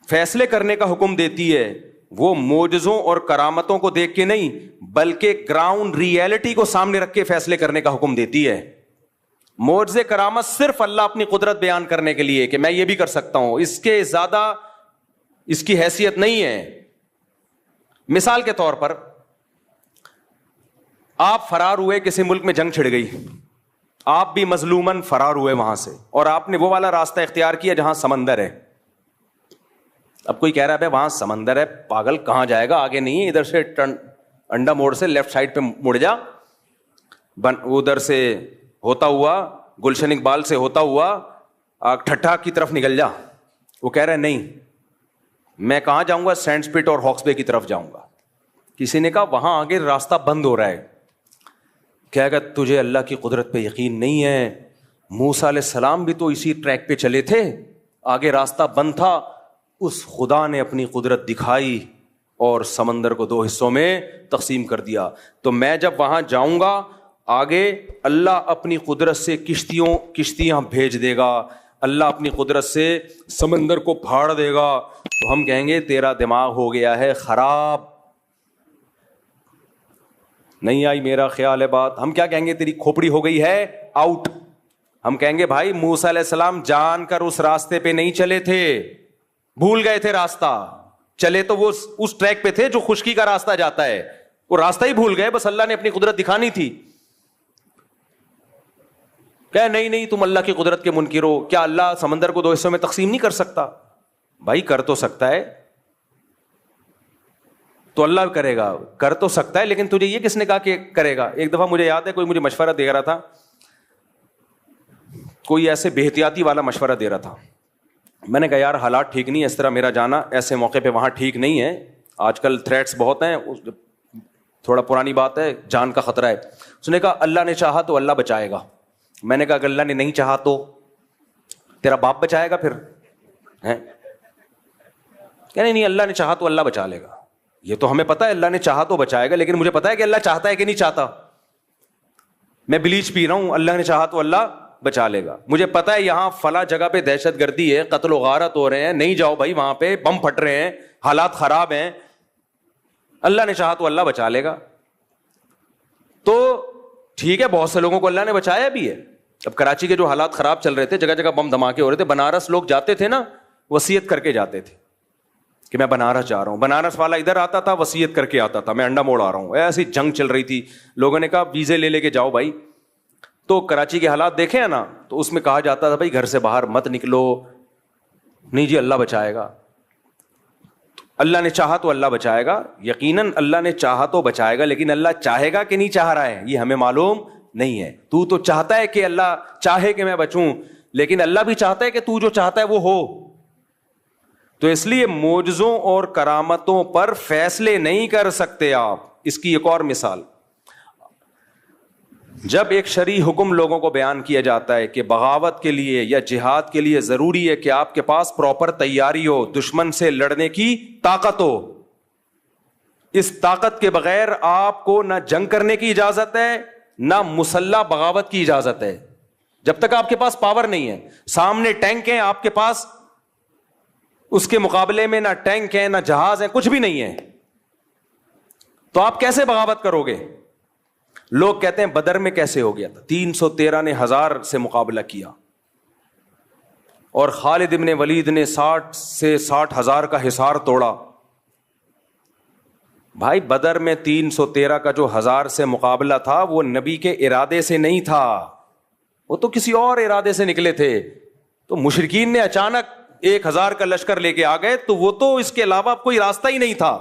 فیصلے کرنے کا حکم دیتی ہے وہ معجزوں اور کرامتوں کو دیکھ کے نہیں بلکہ گراؤنڈ ریئلٹی کو سامنے رکھ کے فیصلے کرنے کا حکم دیتی ہے. معجزے کرامت صرف اللہ اپنی قدرت بیان کرنے کے لیے کہ میں یہ بھی کر سکتا ہوں, اس کے زیادہ اس کی حیثیت نہیں ہے. مثال کے طور پر آپ فرار ہوئے, کسی ملک میں جنگ چھڑ گئی, آپ بھی مظلومن فرار ہوئے وہاں سے, اور آپ نے وہ والا راستہ اختیار کیا جہاں سمندر ہے. اب کوئی کہہ رہا ہے وہاں سمندر ہے, پاگل کہاں جائے گا, آگے نہیں ہے, ادھر سے انڈا موڑ سے لیفٹ سائڈ پہ مڑ جا, ادھر سے ہوتا ہوا گلشن اقبال سے ہوتا ہوا ٹھٹھا کی طرف نکل جا. وہ کہہ رہے نہیں, میں کہاں جاؤں گا, سینڈ سپٹ اور ہاکس بے کی طرف جاؤں گا. کسی نے کہا وہاں آگے راستہ بند ہو رہا ہے. کہے گا تجھے اللہ کی قدرت پہ یقین نہیں ہے, موسیٰ علیہ السلام بھی تو اسی ٹریک پہ چلے تھے, آگے راستہ بند تھا, اس خدا نے اپنی قدرت دکھائی اور سمندر کو 2 حصوں میں تقسیم کر دیا. تو میں جب وہاں جاؤں گا آگے اللہ اپنی قدرت سے کشتیاں بھیج دے گا, اللہ اپنی قدرت سے سمندر کو پھاڑ دے گا تو ہم کہیں گے تیرا دماغ ہو گیا ہے خراب. نہیں آئی میرا خیال ہے بات. ہم کیا کہیں گے؟ تیری کھوپڑی ہو گئی ہے آؤٹ. ہم کہیں گے بھائی موسیٰ علیہ السلام جان کر اس راستے پہ نہیں چلے تھے, بھول گئے تھے راستہ. چلے تو وہ اس ٹریک پہ تھے جو خشکی کا راستہ جاتا ہے, وہ راستہ ہی بھول گئے, بس اللہ نے اپنی قدرت دکھانی تھی. کہ نہیں تم اللہ کی قدرت کے منکر ہو. کیا اللہ سمندر کو 2 حصوں میں تقسیم نہیں کر سکتا؟ بھائی کر تو سکتا ہے, تو اللہ کرے گا, کر تو سکتا ہے, لیکن تجھے یہ کس نے کہا کہ کرے گا؟ ایک دفعہ مجھے یاد ہے کوئی مجھے مشورہ دے رہا تھا, کوئی ایسے بے احتیاطی والا مشورہ دے رہا تھا. میں نے کہا یار حالات ٹھیک نہیں ہے, اس طرح میرا جانا ایسے موقع پہ وہاں ٹھیک نہیں ہے, آج کل تھریٹس بہت ہیں, تھوڑا پرانی بات ہے, جان کا خطرہ ہے. اس نے کہا اللہ نے چاہا تو اللہ بچائے گا. میں نے کہا اگر اللہ نے نہیں چاہا تو تیرا باپ بچائے گا پھر؟ کہ نہیں اللہ نے چاہا تو اللہ بچا لے گا. یہ تو ہمیں پتا ہے اللہ نے چاہا تو بچائے گا, لیکن مجھے پتا ہے کہ اللہ چاہتا ہے کہ نہیں چاہتا. میں بلیچ پی رہا ہوں, اللہ نے چاہا تو اللہ بچا لے گا. مجھے پتا ہے یہاں فلاں جگہ پہ دہشت گردی ہے, قتل و غارت ہو رہے ہیں, نہیں جاؤ بھائی, وہاں پہ بم پھٹ رہے ہیں, حالات خراب ہیں, اللہ نے چاہا تو اللہ بچا لے گا. تو ٹھیک ہے, بہت سے لوگوں کو اللہ نے بچایا بھی ہے. اب کراچی کے جو حالات خراب چل رہے تھے, جگہ جگہ بم دھماکے ہو رہے تھے, بنارس لوگ جاتے تھے نا, وصیت کر کے جاتے تھے کہ میں بنارس جا رہا ہوں. بنارس والا ادھر آتا تھا, وصیت کر کے آتا تھا میں انڈا موڑ آ رہا ہوں. ایسی جنگ چل رہی تھی, لوگوں نے کہا ویزے لے کے جاؤ بھائی. تو کراچی کے حالات دیکھے ہیں نا, تو اس میں کہا جاتا تھا بھائی گھر سے باہر مت نکلو. نہیں جی اللہ بچائے گا. اللہ نے چاہا تو اللہ بچائے گا, یقیناً اللہ نے چاہا تو بچائے گا, لیکن اللہ چاہے گا کہ نہیں چاہ رہا ہے یہ ہمیں معلوم نہیں ہے. تو چاہتا ہے کہ اللہ چاہے کہ میں بچوں, لیکن اللہ بھی چاہتا ہے کہ تو جو چاہتا ہے وہ ہو. تو اس لیے معجزوں اور کرامتوں پر فیصلے نہیں کر سکتے آپ. اس کی ایک اور مثال, جب ایک شرعی حکم لوگوں کو بیان کیا جاتا ہے کہ بغاوت کے لیے یا جہاد کے لیے ضروری ہے کہ آپ کے پاس پراپر تیاری ہو, دشمن سے لڑنے کی طاقت ہو. اس طاقت کے بغیر آپ کو نہ جنگ کرنے کی اجازت ہے, نہ مسلح بغاوت کی اجازت ہے. جب تک آپ کے پاس پاور نہیں ہے, سامنے ٹینک ہیں آپ کے پاس, اس کے مقابلے میں نہ ٹینک ہے نہ جہاز ہے, کچھ بھی نہیں ہے, تو آپ کیسے بغاوت کرو گے؟ لوگ کہتے ہیں بدر میں کیسے ہو گیا تھا, 313 نے 1000 سے مقابلہ کیا, اور خالد ابن ولید نے 60 سے 60,000 کا حصار توڑا. بھائی بدر میں 313 کا جو 1000 سے مقابلہ تھا وہ نبی کے ارادے سے نہیں تھا, وہ تو کسی اور ارادے سے نکلے تھے. تو مشرکین نے اچانک 1000 کا لشکر لے کے آ گئے, تو وہ تو اس کے علاوہ کوئی راستہ ہی نہیں تھا.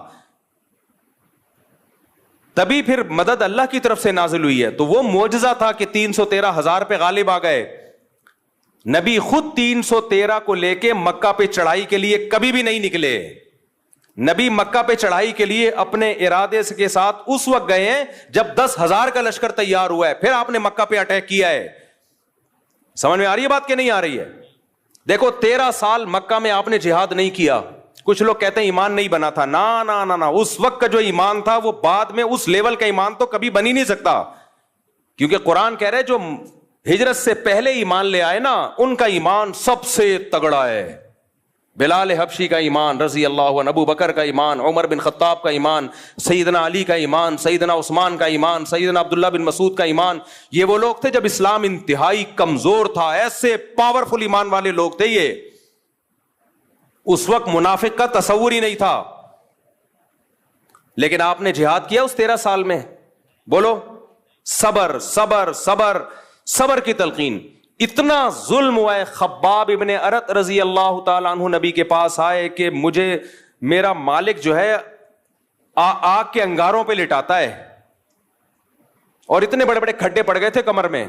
تبھی پھر مدد اللہ کی طرف سے نازل ہوئی ہے. تو وہ معجزہ تھا کہ 313,000 پہ غالب آ گئے. نبی خود 313 کو لے کے مکہ پہ چڑھائی کے لیے کبھی بھی نہیں نکلے. نبی مکہ پہ چڑھائی کے لیے اپنے ارادے کے ساتھ اس وقت گئے ہیں جب 10,000 کا لشکر تیار ہوا ہے, پھر آپ نے مکہ پہ اٹیک کیا ہے. سمجھ میں آ رہی ہے بات کہ نہیں آ رہی ہے؟ دیکھو 13 سال مکہ میں آپ نے جہاد نہیں کیا. کچھ لوگ کہتے ہیں ایمان نہیں بنا تھا. نا, اس وقت کا جو ایمان تھا وہ بعد میں اس لیول کا ایمان تو کبھی بن ہی نہیں سکتا, کیونکہ قرآن کہہ رہے جو ہجرت سے پہلے ایمان لے آئے نا ان کا ایمان سب سے تگڑا ہے. بلال حبشی کا ایمان رضی اللہ عنہ, ابو بکر کا ایمان, عمر بن خطاب کا ایمان, سیدنا علی کا ایمان, سیدنا عثمان کا ایمان, سیدنا عبداللہ بن مسعود کا ایمان. یہ وہ لوگ تھے جب اسلام انتہائی کمزور تھا, ایسے پاورفل ایمان والے لوگ تھے یہ. اس وقت منافق کا تصور ہی نہیں تھا, لیکن آپ نے جہاد کیا اس 13 سال میں. بولو صبر صبر صبر صبر کی تلقین. اتنا ظلم ہوا ہے, خباب ابن ارت رضی اللہ تعالیٰ عنہ نبی کے پاس آئے کہ مجھے میرا مالک جو ہے آگ کے انگاروں پہ لٹاتا ہے, اور اتنے بڑے بڑے کھڈے پڑ گئے تھے کمر میں.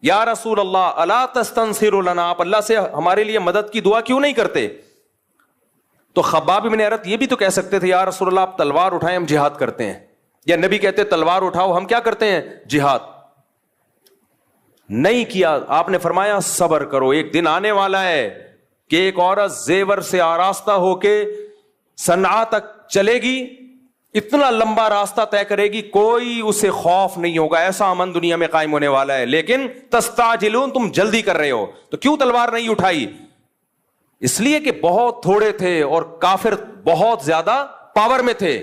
یا رسول اللہ الا تستنصر لنا, آپ اللہ سے ہمارے لیے مدد کی دعا کیوں نہیں کرتے؟ تو خباب ابن ارت یہ بھی تو کہہ سکتے تھے یا رسول اللہ آپ تلوار اٹھائیں ہم جہاد کرتے ہیں, یا نبی کہتے تلوار اٹھاؤ ہم کیا کرتے ہیں جہاد. نہیں کیا. آپ نے فرمایا صبر کرو, ایک دن آنے والا ہے کہ ایک عورت زیور سے آراستہ ہو کے صنعاء تک چلے گی, اتنا لمبا راستہ طے کرے گی, کوئی اسے خوف نہیں ہوگا, ایسا امن دنیا میں قائم ہونے والا ہے. لیکن تستعجلون, تم جلدی کر رہے ہو. تو کیوں تلوار نہیں اٹھائی؟ اس لیے کہ بہت تھوڑے تھے اور کافر بہت زیادہ پاور میں تھے.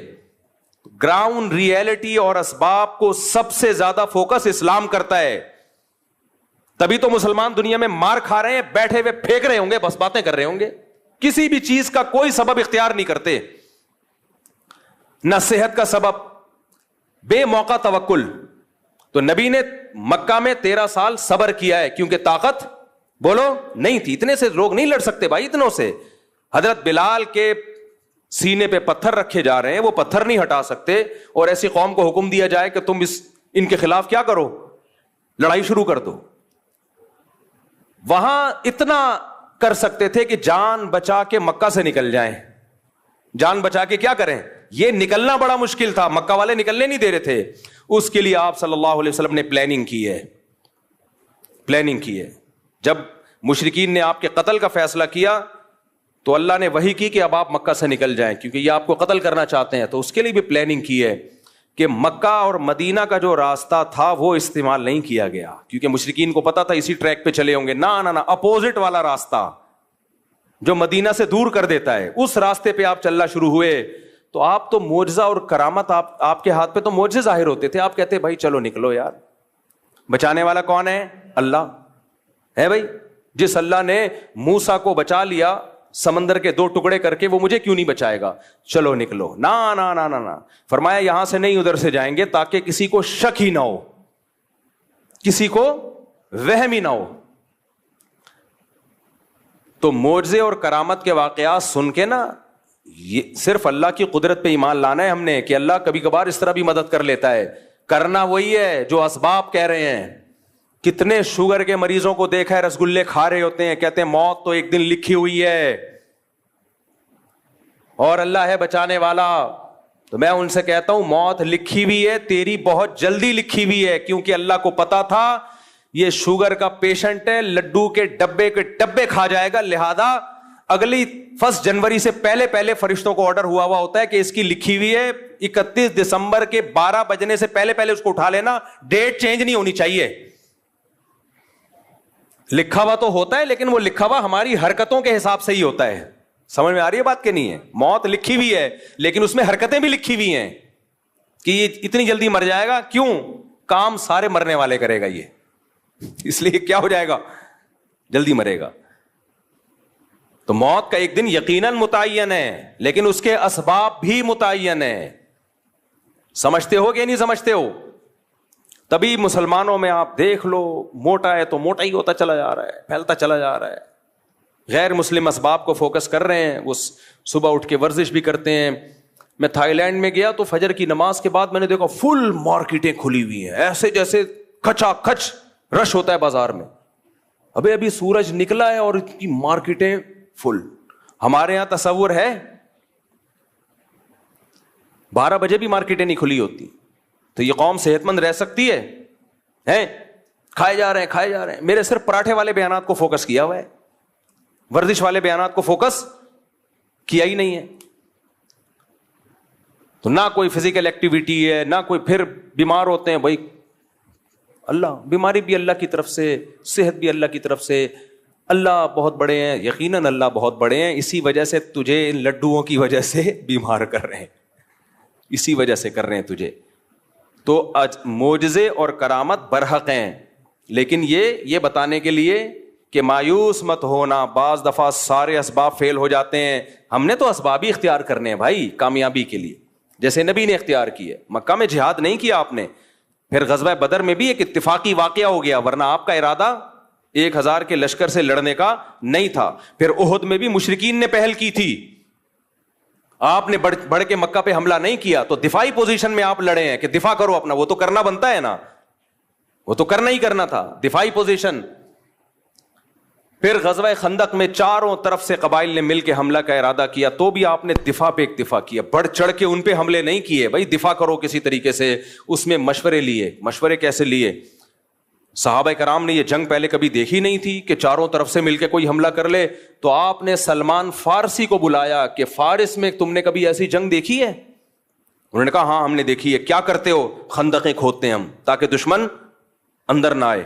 گراؤنڈ ریئلٹی اور اسباب کو سب سے زیادہ فوکس اسلام کرتا ہے. تبھی تو مسلمان دنیا میں مار کھا رہے ہیں, بیٹھے ہوئے پھینک رہے ہوں گے, بس باتیں کر رہے ہوں گے, کسی بھی چیز کا کوئی سبب اختیار نہیں کرتے. نہ صحت کا سبب, بے موقع توکل. تو نبی نے مکہ میں 13 سال صبر کیا ہے, کیونکہ طاقت بولو نہیں تھی. اتنے سے لوگ نہیں لڑ سکتے بھائی, اتنوں سے. حضرت بلال کے سینے پہ پتھر رکھے جا رہے ہیں, وہ پتھر نہیں ہٹا سکتے, اور ایسی قوم کو حکم دیا جائے کہ تم ان کے خلاف کیا کرو, لڑائی شروع کر دو. وہاں اتنا کر سکتے تھے کہ جان بچا کے مکہ سے نکل جائیں. جان بچا کے کیا کریں؟ یہ نکلنا بڑا مشکل تھا, مکہ والے نکلنے نہیں دے رہے تھے. اس کے لیے آپ صلی اللہ علیہ وسلم نے پلاننگ کی ہے. جب مشرکین نے آپ کے قتل کا فیصلہ کیا تو اللہ نے وحی کی کہ اب آپ مکہ سے نکل جائیں, کیونکہ یہ آپ کو قتل کرنا چاہتے ہیں. تو اس کے لیے بھی پلاننگ کی ہے کہ مکہ اور مدینہ کا جو راستہ تھا وہ استعمال نہیں کیا گیا, کیونکہ مشرکین کو پتا تھا اسی ٹریک پہ چلے ہوں گے. نہ اپوزٹ والا راستہ جو مدینہ سے دور کر دیتا ہے, اس راستے پہ آپ چلنا شروع ہوئے. تو آپ تو معجزہ اور کرامت, آپ کے ہاتھ پہ تو معجزے ظاہر ہوتے تھے. آپ کہتے بھائی چلو نکلو یار, بچانے والا کون ہے؟ اللہ ہے بھائی. جس اللہ نے موسیٰ کو بچا لیا سمندر کے 2 ٹکڑے کر کے, وہ مجھے کیوں نہیں بچائے گا؟ چلو نکلو. نہ فرمایا یہاں سے نہیں ادھر سے جائیں گے, تاکہ کسی کو شک ہی نہ ہو, کسی کو وہم ہی نہ ہو. تو معجزے اور کرامت کے واقعات سن کے نا, یہ صرف اللہ کی قدرت پہ ایمان لانا ہے ہم نے, کہ اللہ کبھی کبھار اس طرح بھی مدد کر لیتا ہے. کرنا وہی ہے جو اسباب کہہ رہے ہیں. کتنے شوگر کے مریضوں کو دیکھا ہے رسگلے کھا رہے ہوتے ہیں, کہتے ہیں موت تو ایک دن لکھی ہوئی ہے اور اللہ ہے بچانے والا. تو میں ان سے کہتا ہوں موت لکھی ہوئی ہے, تیری بہت جلدی لکھی ہوئی ہے, کیونکہ اللہ کو پتا تھا یہ شوگر کا پیشنٹ ہے, لڈو کے ڈبے کھا جائے گا, لہذا اگلی 1 جنوری سے پہلے فرشتوں کو آرڈر ہوا ہوتا ہے کہ اس کی لکھی ہوئی ہے 31 دسمبر کے 12 بجنے سے پہلے اس کو اٹھا لینا, ڈیٹ چینج نہیں ہونی چاہیے. لکھا ہوا تو ہوتا ہے, لیکن وہ لکھا ہوا ہماری حرکتوں کے حساب سے ہی ہوتا ہے. سمجھ میں آ رہی ہے بات کہ نہیں ہے؟ موت لکھی ہوئی ہے, لیکن اس میں حرکتیں بھی لکھی ہوئی ہیں کہ یہ اتنی جلدی مر جائے گا. کیوں؟ کام سارے مرنے والے کرے گا یہ, اس لیے کیا ہو جائے گا, جلدی مرے گا. تو موت کا ایک دن یقیناً متعین ہے, لیکن اس کے اسباب بھی متعین ہے. سمجھتے ہو کہ نہیں سمجھتے ہو؟ تبھی مسلمانوں میں آپ دیکھ لو, موٹا ہے تو موٹا ہی ہوتا چلا جا رہا ہے, پھیلتا چلا جا رہا ہے. غیر مسلم اسباب کو فوکس کر رہے ہیں, وہ صبح اٹھ کے ورزش بھی کرتے ہیں. میں تھائی لینڈ میں گیا تو فجر کی نماز کے بعد میں نے دیکھا فل مارکیٹیں کھلی ہوئی ہیں, ایسے جیسے کھچا کھچ رش ہوتا ہے بازار میں. ابھی سورج نکلا ہے اور اتنی مارکیٹیں فل. ہمارے یہاں تصور ہے 12 بجے بھی مارکیٹیں نہیں کھلی ہوتی. تو یہ قوم صحت مند رہ سکتی ہے؟ کھائے جا رہے ہیں. میرے صرف پراٹھے والے بیانات کو فوکس کیا ہوا ہے, ورزش والے بیانات کو فوکس کیا ہی نہیں ہے. تو نہ کوئی فزیکل ایکٹیویٹی ہے, نہ کوئی, پھر بیمار ہوتے ہیں. بھائی اللہ, بیماری بھی اللہ کی طرف سے, صحت بھی اللہ کی طرف سے. اللہ بہت بڑے ہیں, یقیناً اللہ بہت بڑے ہیں. اسی وجہ سے تجھے ان لڈوؤں کی وجہ سے بیمار کر رہے ہیں, اسی وجہ سے کر رہے ہیں تجھے. تو معجزے اور کرامت برحق ہیں, لیکن یہ بتانے کے لیے کہ مایوس مت ہونا. بعض دفعہ سارے اسباب فیل ہو جاتے ہیں, ہم نے تو اسباب ہی اختیار کرنے ہیں بھائی کامیابی کے لیے, جیسے نبی نے اختیار کیے. مکہ میں جہاد نہیں کیا آپ نے, پھر غزوہ بدر میں بھی ایک اتفاقی واقعہ ہو گیا, ورنہ آپ کا ارادہ 1000 کے لشکر سے لڑنے کا نہیں تھا. پھر احد میں بھی مشرکین نے پہل کی تھی, آپ نے بڑھ کے مکہ پہ حملہ نہیں کیا. تو دفاعی پوزیشن میں آپ لڑے ہیں کہ دفاع کرو اپنا, وہ تو کرنا بنتا ہے نا, وہ تو کرنا ہی کرنا تھا, دفاعی پوزیشن. پھر غزوہ خندق میں چاروں طرف سے قبائل نے مل کے حملہ کا ارادہ کیا, تو بھی آپ نے دفاع پہ اکتفا کیا, بڑھ چڑھ کے ان پہ حملے نہیں کیے. بھائی دفاع کرو کسی طریقے سے, اس میں مشورے لیے. مشورے کیسے لیے؟ صحابہ کرام نے یہ جنگ پہلے کبھی دیکھی نہیں تھی کہ چاروں طرف سے مل کے کوئی حملہ کر لے. تو آپ نے سلمان فارسی کو بلایا کہ فارس میں تم نے کبھی ایسی جنگ دیکھی ہے؟ انہوں نے کہا ہاں ہم نے دیکھی ہے. کیا کرتے ہو؟ خندقیں کھودتے ہیں ہم تاکہ دشمن اندر نہ آئے.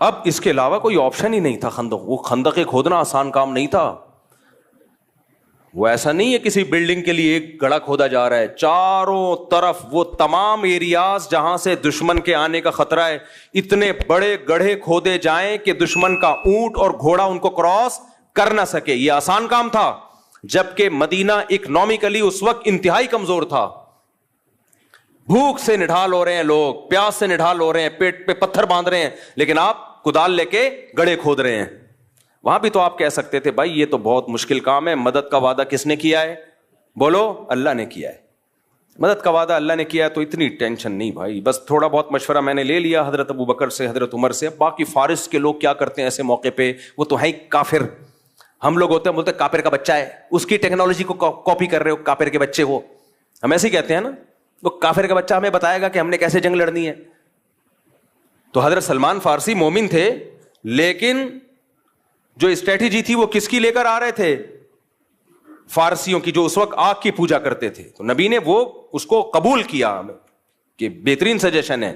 اب اس کے علاوہ کوئی آپشن ہی نہیں تھا. وہ خندقیں کھودنا آسان کام نہیں تھا. وہ ایسا نہیں ہے کسی بلڈنگ کے لیے ایک گڑھا کھودا جا رہا ہے, چاروں طرف وہ تمام ایریاز جہاں سے دشمن کے آنے کا خطرہ ہے, اتنے بڑے گڑھے کھودے جائیں کہ دشمن کا اونٹ اور گھوڑا ان کو کراس کر نہ سکے. یہ آسان کام تھا, جبکہ مدینہ اکنامکلی اس وقت انتہائی کمزور تھا. بھوک سے نڈھال ہو رہے ہیں لوگ, پیاس سے نڈھال ہو رہے ہیں, پیٹ پہ پتھر باندھ رہے ہیں, لیکن آپ کدال لے کے گڑھے کھود رہے ہیں. وہاں بھی تو آپ کہہ سکتے تھے بھائی یہ تو بہت مشکل کام ہے, مدد کا وعدہ کس نے کیا ہے؟ بولو, اللہ نے کیا ہے. مدد کا وعدہ اللہ نے کیا ہے تو اتنی ٹینشن نہیں بھائی. بس تھوڑا بہت مشورہ میں نے لے لیا حضرت ابو بکر سے, حضرت عمر سے. باقی فارس کے لوگ کیا کرتے ہیں ایسے موقع پہ, وہ تو ہے کافر. ہم لوگ ہوتے ہیں بولتے ہیں کافر کا بچہ ہے, اس کی ٹیکنالوجی کو کاپی کر رہے ہو, کافر کے بچے ہو. ہم ایسے ہی کہتے ہیں نا, وہ کافر کا بچہ ہمیں بتائے گا کہ ہم نے کیسے جنگ لڑنی ہے. تو حضرت سلمان فارسی مومن تھے, لیکن جو اسٹریٹجی تھی وہ کس کی لے کر آ رہے تھے؟ فارسیوں کی, جو اس وقت آگ کی پوجا کرتے تھے. تو نبی نے وہ اس کو قبول کیا کہ بہترین سجیشن ہے.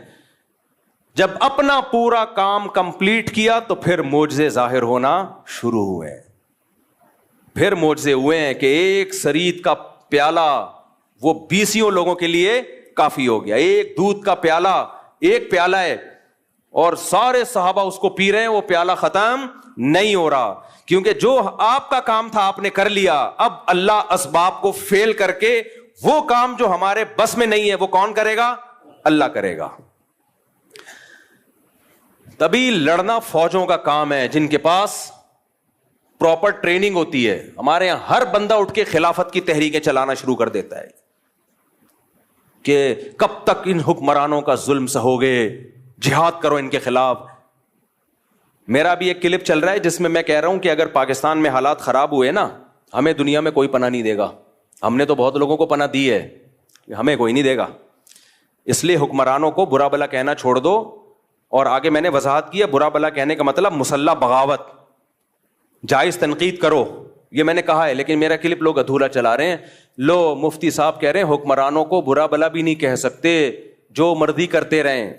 جب اپنا پورا کام کمپلیٹ کیا تو پھر معجزے ظاہر ہونا شروع ہوئے. پھر معجزے ہوئے ہیں کہ ایک سرید کا پیالہ وہ 20 لوگوں کے لیے کافی ہو گیا. ایک دودھ کا پیالہ, ایک پیالہ ہے اور سارے صحابہ اس کو پی رہے ہیں, وہ پیالہ ختم نہیں ہو رہا, کیونکہ جو آپ کا کام تھا آپ نے کر لیا. اب اللہ اسباب کو فیل کر کے وہ کام جو ہمارے بس میں نہیں ہے وہ کون کرے گا؟ اللہ کرے گا. تبھی لڑنا فوجوں کا کام ہے جن کے پاس پراپر ٹریننگ ہوتی ہے. ہمارے یہاں ہر بندہ اٹھ کے خلافت کی تحریکیں چلانا شروع کر دیتا ہے کہ کب تک ان حکمرانوں کا ظلم سہوگے, جہاد کرو ان کے خلاف. میرا بھی ایک کلپ چل رہا ہے جس میں میں کہہ رہا ہوں کہ اگر پاکستان میں حالات خراب ہوئے نا, ہمیں دنیا میں کوئی پناہ نہیں دے گا. ہم نے تو بہت لوگوں کو پناہ دی ہے, ہمیں کوئی نہیں دے گا. اس لیے حکمرانوں کو برا بلا کہنا چھوڑ دو. اور آگے میں نے وضاحت کی ہے, برا بلا کہنے کا مطلب مسلح بغاوت, جائز تنقید کرو, یہ میں نے کہا ہے. لیکن میرا کلپ لوگ ادھورا چلا رہے ہیں. لو مفتی صاحب کہہ رہے ہیں حکمرانوں کو برا بلا بھی نہیں کہہ سکتے, جو مرضی کرتے رہیں.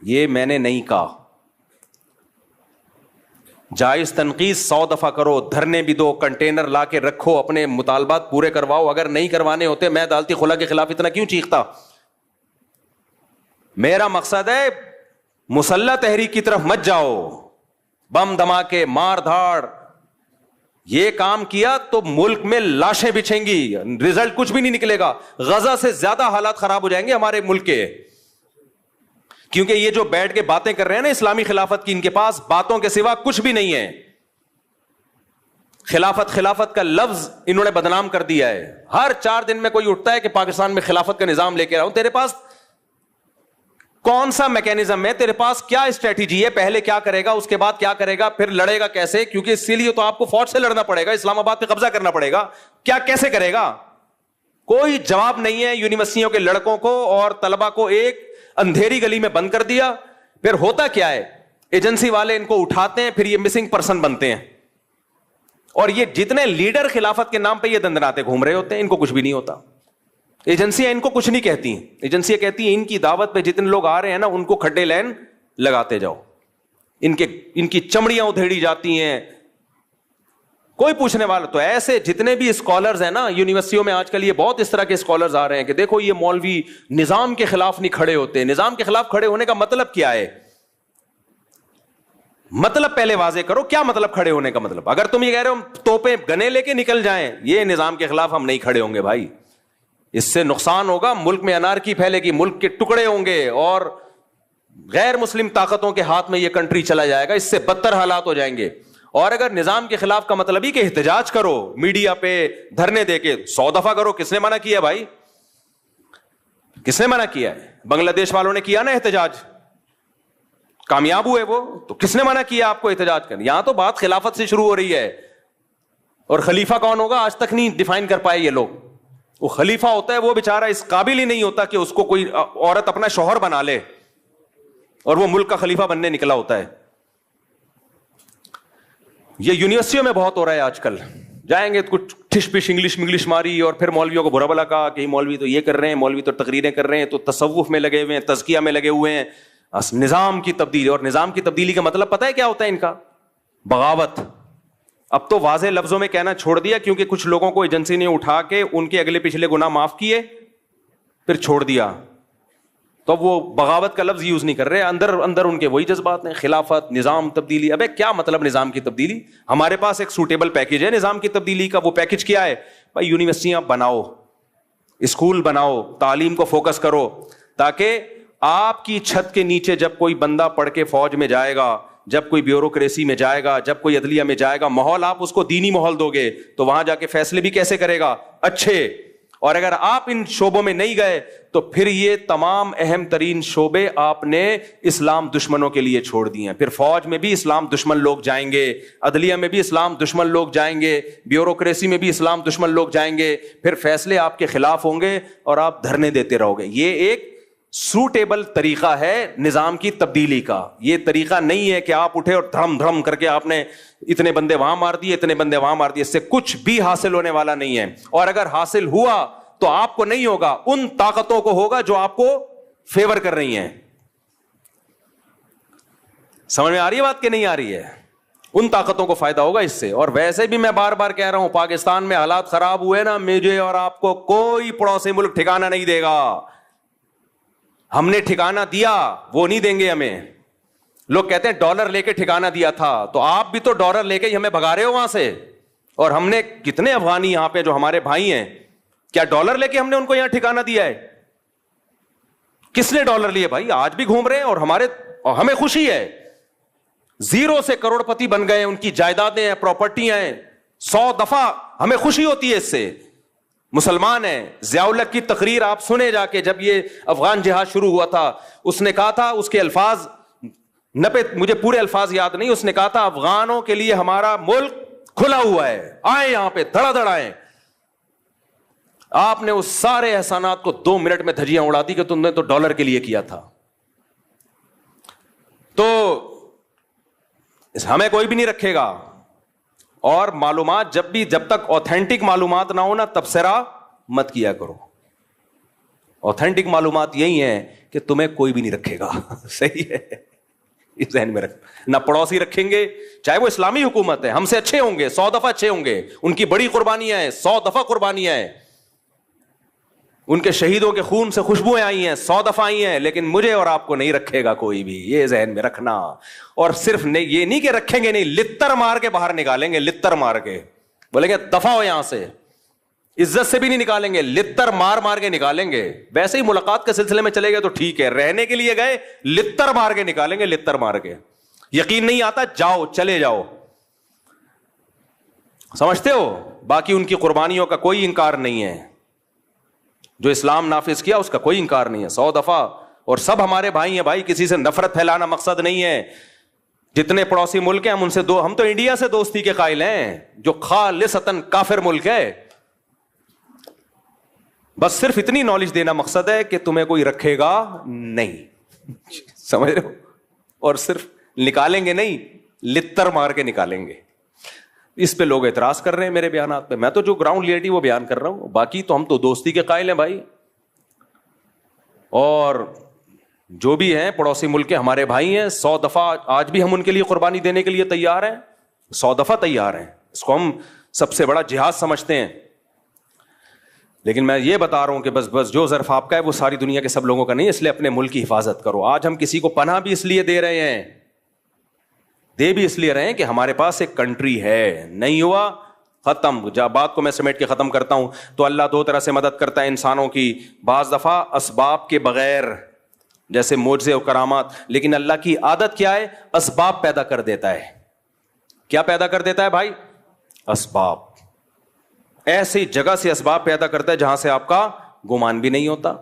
یہ میں نے نہیں کہا. جائز تنقید 100 دفعہ کرو, دھرنے بھی دو, کنٹینر لا کے رکھو, اپنے مطالبات پورے کرواؤ. اگر نہیں کروانے ہوتے میں عدالتی خلا کے خلاف اتنا کیوں چیختا؟ میرا مقصد ہے مسلح تحریک کی طرف مت جاؤ, بم دھماکے, مار دھاڑ. یہ کام کیا تو ملک میں لاشیں بچھیں گی, رزلٹ کچھ بھی نہیں نکلے گا. غزہ سے زیادہ حالات خراب ہو جائیں گے ہمارے ملک کے, کیونکہ یہ جو بیٹھ کے باتیں کر رہے ہیں نا اسلامی خلافت کی, ان کے پاس باتوں کے سوا کچھ بھی نہیں ہے. خلافت کا لفظ انہوں نے بدنام کر دیا ہے. ہر 4 دن میں کوئی اٹھتا ہے کہ پاکستان میں خلافت کا نظام لے کے آؤں. تیرے پاس کون سا میکینزم ہے؟ تیرے پاس کیا اسٹریٹجی ہے؟ پہلے کیا کرے گا, اس کے بعد کیا کرے گا, پھر لڑے گا کیسے؟ کیونکہ اسی لیے تو آپ کو فوج سے لڑنا پڑے گا, اسلام آباد پہ قبضہ کرنا پڑے گا. کیا کیسے کرے گا؟ کوئی جواب نہیں ہے. یونیورسٹیوں کے لڑکوں کو اور طلبہ کو ایک اندھیری گلی میں بند کر دیا. پھر ہوتا کیا ہے, ایجنسی والے ان کو اٹھاتے ہیں, پھر یہ مسنگ پرسن بنتے ہیں. اور یہ جتنے لیڈر خلافت کے نام پہ یہ دندناتے گھوم رہے ہوتے ہیں, ان کو کچھ بھی نہیں ہوتا. ایجنسیاں ان کو کچھ نہیں کہتی. ایجنسیاں کہتی ہیں ان کی دعوت پہ جتنے لوگ آ رہے ہیں نا ان کو کھڈے لین لگاتے جاؤ, ان کی چمڑیاں ادھیڑی جاتی ہیں. کوئی پوچھنے والا تو ایسے جتنے بھی اسکالرز ہیں نا یونیورسٹیوں میں آج کل, یہ بہت اس طرح کے اسکالرز آ رہے ہیں کہ دیکھو یہ مولوی نظام کے خلاف نہیں کھڑے ہوتے. نظام کے خلاف کھڑے ہونے کا مطلب کیا ہے؟ مطلب پہلے واضح کرو, کیا مطلب کھڑے ہونے کا مطلب؟ اگر تم یہ کہہ رہے ہو توپیں گنے لے کے نکل جائیں, یہ نظام کے خلاف ہم نہیں کھڑے ہوں گے بھائی. اس سے نقصان ہوگا, ملک میں انارکی پھیلے گی, ملک کے ٹکڑے ہوں گے اور غیر مسلم طاقتوں کے ہاتھ میں یہ کنٹری چلا جائے گا. اس سے بدتر حالات ہو جائیں گے. اور اگر نظام کے خلاف کا مطلب ہی کہ احتجاج کرو, میڈیا پہ دھرنے دے کے 100 دفعہ کرو, کس نے منع کیا بھائی؟ کس نے منع کیا ہے؟ بنگلہ دیش والوں نے کیا نا احتجاج, کامیاب ہوئے وہ, تو کس نے منع کیا آپ کو احتجاج کرنے؟ یہاں تو بات خلافت سے شروع ہو رہی ہے. اور خلیفہ کون ہوگا آج تک نہیں ڈیفائن کر پائے یہ لوگ. وہ خلیفہ ہوتا ہے وہ بیچارہ اس قابل ہی نہیں ہوتا کہ اس کو کوئی عورت اپنا شوہر بنا لے, اور وہ ملک کا خلیفہ بننے نکلا ہوتا ہے. یہ یونیورسٹیوں میں بہت ہو رہا ہے آج کل. جائیں گے تو کچھ ٹھش پش انگلش ماری اور پھر مولویوں کو برا بلا کہا کہ مولوی تو یہ کر رہے ہیں, مولوی تو تقریریں کر رہے ہیں, تو تصوف میں لگے ہوئے ہیں, تزکیہ میں لگے ہوئے ہیں, نظام کی تبدیلی. اور نظام کی تبدیلی کا مطلب پتہ ہے کیا ہوتا ہے ان کا؟ بغاوت. اب تو واضح لفظوں میں کہنا چھوڑ دیا, کیونکہ کچھ لوگوں کو ایجنسی نے اٹھا کے ان کے اگلے پچھلے گناہ معاف کیے پھر چھوڑ دیا, تو وہ بغاوت کا لفظ یوز نہیں کر رہے. اندر ان کے وہی جذبات ہیں, خلافت, نظام تبدیلی. ابے کیا مطلب نظام کی تبدیلی؟ ہمارے پاس ایک سوٹیبل پیکج ہے نظام کی تبدیلی کا. وہ پیکج کیا ہے بھائی؟ یونیورسٹیاں بناؤ, اسکول بناؤ, تعلیم کو فوکس کرو, تاکہ آپ کی چھت کے نیچے جب کوئی بندہ پڑھ کے فوج میں جائے گا, جب کوئی بیوروکریسی میں جائے گا, جب کوئی عدلیہ میں جائے گا, ماحول آپ اس کو دینی ماحول دو گے تو وہاں جا کے فیصلے بھی کیسے کرے گا؟ اچھے. اور اگر آپ ان شعبوں میں نہیں گئے تو پھر یہ تمام اہم ترین شعبے آپ نے اسلام دشمنوں کے لیے چھوڑ دیے ہیں. پھر فوج میں بھی اسلام دشمن لوگ جائیں گے, عدلیہ میں بھی اسلام دشمن لوگ جائیں گے, بیوروکریسی میں بھی اسلام دشمن لوگ جائیں گے, پھر فیصلے آپ کے خلاف ہوں گے اور آپ دھرنے دیتے رہو گے. یہ ایک سوٹیبل طریقہ ہے نظام کی تبدیلی کا. یہ طریقہ نہیں ہے کہ آپ اٹھے اور دھڑم دھڑم کر کے آپ نے اتنے بندے وہاں مار دیے, اتنے بندے وہاں مار دیے. اس سے کچھ بھی حاصل ہونے والا نہیں ہے. اور اگر حاصل ہوا تو آپ کو نہیں ہوگا, ان طاقتوں کو ہوگا جو آپ کو فیور کر رہی ہیں. سمجھ میں آ رہی ہے بات کہ نہیں آ رہی ہے؟ ان طاقتوں کو فائدہ ہوگا اس سے. اور ویسے بھی میں بار بار کہہ رہا ہوں, پاکستان میں حالات خراب ہوئے نا, مجھے اور آپ کو کوئی پڑوسی ملک ٹھکانہ نہیں دے گا. ہم نے ٹھکانہ دیا, وہ نہیں دیں گے ہمیں. لوگ کہتے ہیں ڈالر لے کے ٹھکانہ دیا تھا, تو آپ بھی تو ڈالر لے کے ہی ہمیں بھگا رہے ہو وہاں سے. اور ہم نے کتنے افغانی یہاں پہ جو ہمارے بھائی ہیں, کیا ڈالر لے کے ہم نے ان کو یہاں ٹھکانہ دیا ہے؟ کس نے ڈالر لیے بھائی؟ آج بھی گھوم رہے ہیں اور ہمیں خوشی ہے. زیرو سے کروڑ پتی بن گئے, ان کی جائیدادیں ہیں, پراپرٹیاں ہیں 100 دفعہ. ہمیں خوشی ہوتی ہے اس سے. مسلمان ہیں. ضیاء الحق کی تقریر آپ سنے جا کے, جب یہ افغان جہاد شروع ہوا تھا, اس نے کہا تھا, اس کے الفاظ مجھے پورے الفاظ یاد نہیں, اس نے کہا تھا افغانوں کے لیے ہمارا ملک کھلا ہوا ہے, آئے یہاں پہ دھڑا دھڑ آئے. آپ نے اس سارے احسانات کو 2 منٹ میں دھجیاں اڑا دی کہ تم نے تو ڈالر کے لیے کیا تھا. تو ہمیں کوئی بھی نہیں رکھے گا. اور معلومات جب تک آتھینٹک معلومات نہ ہو نا, تبصرہ مت کیا کرو. آتھینٹک معلومات یہی ہیں کہ تمہیں کوئی بھی نہیں رکھے گا. صحیح ہے, اس ذہن میں رکھ. نہ پڑوسی رکھیں گے, چاہے وہ اسلامی حکومت ہے, ہم سے اچھے ہوں گے, 100 دفعہ اچھے ہوں گے, ان کی بڑی قربانیاں ہیں, 100 دفعہ قربانیاں ہیں, ان کے شہیدوں کے خون سے خوشبوئیں آئی ہیں, 100 دفعہ آئی ہیں, لیکن مجھے اور آپ کو نہیں رکھے گا کوئی بھی. یہ ذہن میں رکھنا. اور صرف یہ نہیں کہ رکھیں گے نہیں, لتر مار کے باہر نکالیں گے, لتر مار کے بولیں گے دفع ہو یہاں سے. عزت سے بھی نہیں نکالیں گے, لتر مار کے نکالیں گے. ویسے ہی ملاقات کے سلسلے میں چلے گئے تو ٹھیک ہے, رہنے کے لیے گئے لتر مار کے نکالیں گے, لتر مار کے. یقین نہیں آتا, جاؤ, چلے جاؤ. سمجھتے ہو؟ باقی ان کی قربانیوں کا کوئی انکار نہیں ہے. جو اسلام نافذ کیا اس کا کوئی انکار نہیں ہے, 100 دفعہ. اور سب ہمارے بھائی ہیں بھائی, کسی سے نفرت پھیلانا مقصد نہیں ہے. جتنے پڑوسی ملک ہیں ہم تو انڈیا سے دوستی کے قائل ہیں, جو خالصتاً کافر ملک ہے. بس صرف اتنی نالج دینا مقصد ہے کہ تمہیں کوئی رکھے گا نہیں. سمجھ رہے ہو؟ اور صرف نکالیں گے نہیں, لتر مار کے نکالیں گے. اس پہ لوگ اعتراض کر رہے ہیں میرے بیانات پہ. میں تو جو گراؤنڈ ریئلٹی وہ بیان کر رہا ہوں. باقی تو ہم تو دوستی کے قائل ہیں بھائی, اور جو بھی ہیں پڑوسی ملک کے ہمارے بھائی ہیں. 100 دفعہ آج بھی ہم ان کے لیے قربانی دینے کے لیے تیار ہیں, 100 دفعہ تیار ہیں. اس کو ہم سب سے بڑا جہاد سمجھتے ہیں. لیکن میں یہ بتا رہا ہوں کہ بس جو ظرف آپ کا ہے وہ ساری دنیا کے سب لوگوں کا نہیں, اس لیے اپنے ملک کی حفاظت کرو. آج ہم کسی کو پناہ بھی اس لیے دے رہے ہیں, بھی اس لیے رہے ہیں کہ ہمارے پاس ایک کنٹری ہے. نہیں ہوا ختم. جب بات کو میں سمیٹ کے ختم کرتا ہوں تو اللہ 2 طرح سے مدد کرتا ہے انسانوں کی. بعض دفعہ اسباب کے بغیر, جیسے معجزے و کرامات. لیکن اللہ کی عادت کیا ہے؟ اسباب پیدا کر دیتا ہے. کیا پیدا کر دیتا ہے بھائی؟ اسباب. ایسی جگہ سے اسباب پیدا کرتا ہے جہاں سے آپ کا گمان بھی نہیں ہوتا.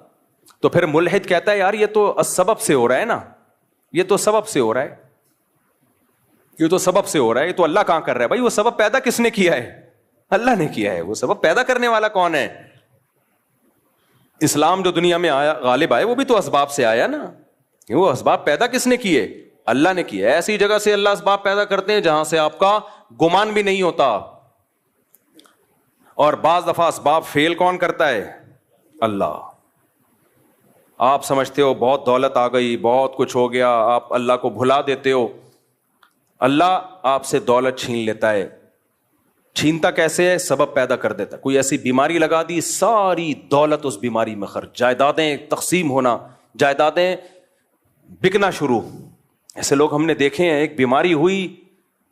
تو پھر ملحد کہتا ہے یار یہ تو سبب سے ہو رہا ہے نا, یہ تو سبب سے ہو رہا ہے, یہ تو سبب سے ہو رہا ہے, یہ تو اللہ کہاں کر رہا ہے. بھائی وہ سبب پیدا کس نے کیا ہے؟ اللہ نے کیا ہے. وہ سبب پیدا کرنے والا کون ہے؟ اسلام جو دنیا میں آیا غالب آئے وہ بھی تو اسباب سے آیا نا. وہ اسباب پیدا کس نے کیے؟ اللہ نے کیا. ایسی جگہ سے اللہ اسباب پیدا کرتے ہیں جہاں سے آپ کا گمان بھی نہیں ہوتا. اور بعض دفعہ اسباب فیل کون کرتا ہے؟ اللہ. آپ سمجھتے ہو بہت دولت آ گئی, بہت کچھ ہو گیا, آپ اللہ کو بھلا دیتے ہو, اللہ آپ سے دولت چھین لیتا ہے. چھینتا کیسے ہے؟ سبب پیدا کر دیتا. کوئی ایسی بیماری لگا دی, ساری دولت اس بیماری میں خرچ, جائیدادیں تقسیم ہونا, جائیدادیں بکنا شروع. ایسے لوگ ہم نے دیکھے ہیں, ایک بیماری ہوئی,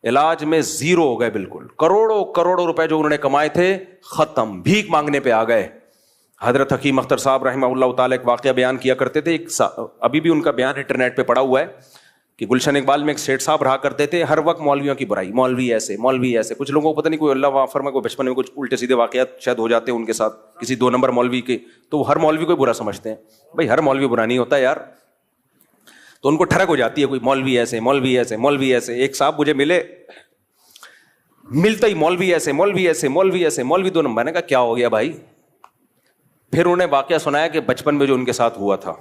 علاج میں زیرو ہو گئے بالکل, کروڑوں کروڑوں روپے جو انہوں نے کمائے تھے ختم, بھیک مانگنے پہ آ گئے. حضرت حکیم اختر صاحب رحمہ اللہ تعالیٰ ایک واقعہ بیان کیا کرتے تھے, ابھی بھی ان کا بیان انٹرنیٹ پہ پڑا ہوا ہے, کہ گلشن اقبال میں ایک سیٹھ صاحب رہا کرتے تھے, ہر وقت مولویوں کی برائی, مولوی ایسے مولوی ایسے. کچھ لوگوں کو پتہ نہیں, کوئی اللہ وافر میں کوئی بچپن میں کچھ الٹے سیدھے واقعات شاید ہو جاتے ہیں ان کے ساتھ کسی 2 نمبر مولوی کے, تو وہ ہر مولوی کو برا سمجھتے ہیں. بھائی ہر مولوی برا نہیں ہوتا یار, تو ان کو ٹھڑک ہو جاتی ہے, کوئی مولوی ایسے مولوی ایسے مولوی ایسے. ایک صاحب مجھے ملتا ہی مولوی ایسے مولوی ایسے مولوی ایسے مولوی 2 نمبر. نے کہا کیا ہو گیا بھائی؟ پھر انہیں واقعہ سنایا کہ بچپن میں جو ان کے ساتھ ہوا تھا,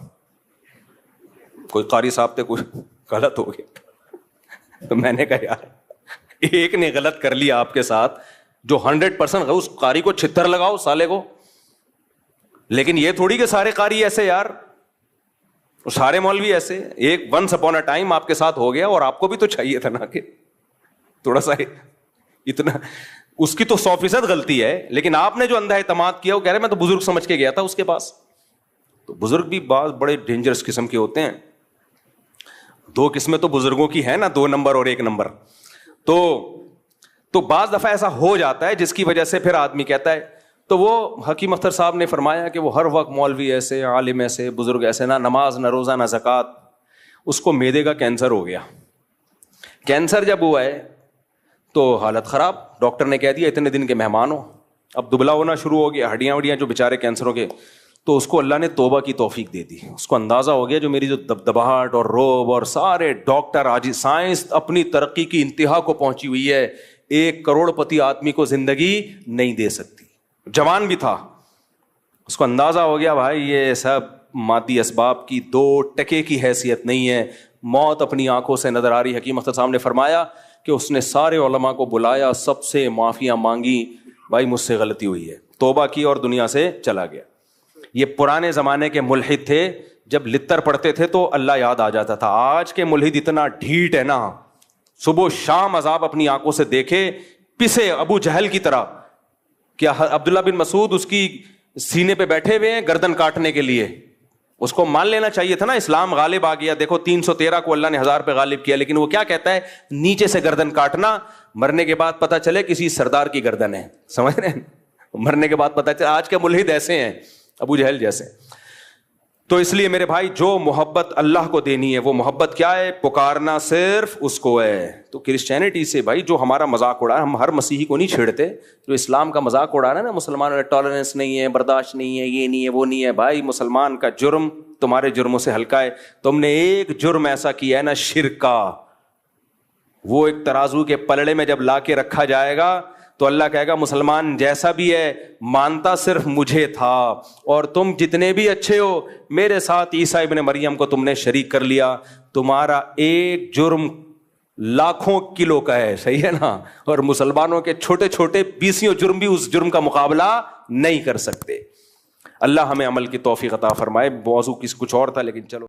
کوئی قاری صاحب تھے, کوئی غلط ہو گیا. تو میں نے کہا یار ایک نے غلط کر لیا آپ کے ساتھ, جو 100% اس قاری کو چھتر لگاؤ سالے کو. لیکن یہ تھوڑی کہ سارے قاری ایسے یار, سارے مولوی ایسے. ایک ونس اپون اے ٹائم آپ کے ساتھ ہو گیا, اور آپ کو بھی تو چاہیے تھا نا کہ تھوڑا سا اتنا, اس کی تو 100% غلطی ہے, لیکن آپ نے جو اندھا اعتماد کیا, وہ کہہ رہے میں تو بزرگ سمجھ کے گیا تھا اس کے پاس. تو بزرگ بھی بعض بڑے ڈینجرس قسم کے ہوتے ہیں. 2 قسمیں تو بزرگوں کی ہیں نا, 2 نمبر اور 1 نمبر. تو بعض دفعہ ایسا ہو جاتا ہے جس کی وجہ سے پھر آدمی کہتا ہے. تو وہ حکیم اختر صاحب نے فرمایا کہ وہ ہر وقت مولوی ایسے, عالم ایسے, بزرگ ایسے, نہ نماز نہ روزہ نہ زکوٰۃ. اس کو معدے کا کینسر ہو گیا. کینسر جب ہوا ہے تو حالت خراب, ڈاکٹر نے کہہ دیا اتنے دن کے مہمان ہو. اب دبلا ہونا شروع ہو گیا, ہڈیاں وڈیاں جو بیچارے کینسروں کے. تو اس کو اللہ نے توبہ کی توفیق دے دی. اس کو اندازہ ہو گیا جو میری جو دبدباہٹ اور روب, اور سارے ڈاکٹر آج سائنس اپنی ترقی کی انتہا کو پہنچی ہوئی ہے, 1 کروڑپتی آدمی کو زندگی نہیں دے سکتی. جوان بھی تھا. اس کو اندازہ ہو گیا بھائی یہ سب مادی اسباب کی 2 ٹکے کی حیثیت نہیں ہے, موت اپنی آنکھوں سے نظر آ رہی. حکیم اختر صاحب نے فرمایا کہ اس نے سارے علماء کو بلایا, سب سے معافیاں مانگی, بھائی مجھ سے غلطی ہوئی ہے, توبہ کی اور دنیا سے چلا گیا. یہ پرانے زمانے کے ملحد تھے, جب لتر پڑھتے تھے تو اللہ یاد آ جاتا تھا. آج کے ملحد اتنا ڈھیٹ ہے نا, صبح و شام عذاب اپنی آنکھوں سے دیکھے, پسے ابو جہل کی طرح. کیا عبداللہ بن مسعود اس کی سینے پہ بیٹھے ہوئے ہیں گردن کاٹنے کے لیے؟ اس کو مان لینا چاہیے تھا نا, اسلام غالب آ گیا. دیکھو 313 کو اللہ نے 1000 پہ غالب کیا, لیکن وہ کیا کہتا ہے, نیچے سے گردن کاٹنا, مرنے کے بعد پتہ چلے کسی سردار کی گردن ہے. سمجھ رہے ہیں, مرنے کے بعد پتہ چلے. آج کے ملحد ایسے ہیں, ابو جہل جیسے. تو اس لیے میرے بھائی جو محبت اللہ کو دینی ہے وہ محبت کیا ہے؟ پکارنا صرف اس کو ہے. تو کرسچینٹی سے بھائی جو ہمارا مذاق اڑا ہے, ہم ہر مسیحی کو نہیں چھیڑتے, جو اسلام کا مذاق اڑا رہا ہے نا, مسلمانوں نے ٹالرنس نہیں ہے, برداشت نہیں ہے, یہ نہیں ہے, وہ نہیں ہے. بھائی مسلمان کا جرم تمہارے جرموں سے ہلکا ہے. تم نے ایک جرم ایسا کیا ہے نا, شرک کا, وہ ایک ترازو کے پلڑے میں جب لا کے رکھا جائے گا تو اللہ کہے گا مسلمان جیسا بھی ہے مانتا صرف مجھے تھا, اور تم جتنے بھی اچھے ہو میرے ساتھ عیسیٰ ابن مریم کو تم نے شریک کر لیا, تمہارا ایک جرم لاکھوں کلو کا ہے. صحیح ہے نا, اور مسلمانوں کے چھوٹے چھوٹے 20 جرم بھی اس جرم کا مقابلہ نہیں کر سکتے. اللہ ہمیں عمل کی توفیق عطا فرمائے. موضوع کچھ اور تھا لیکن چلو.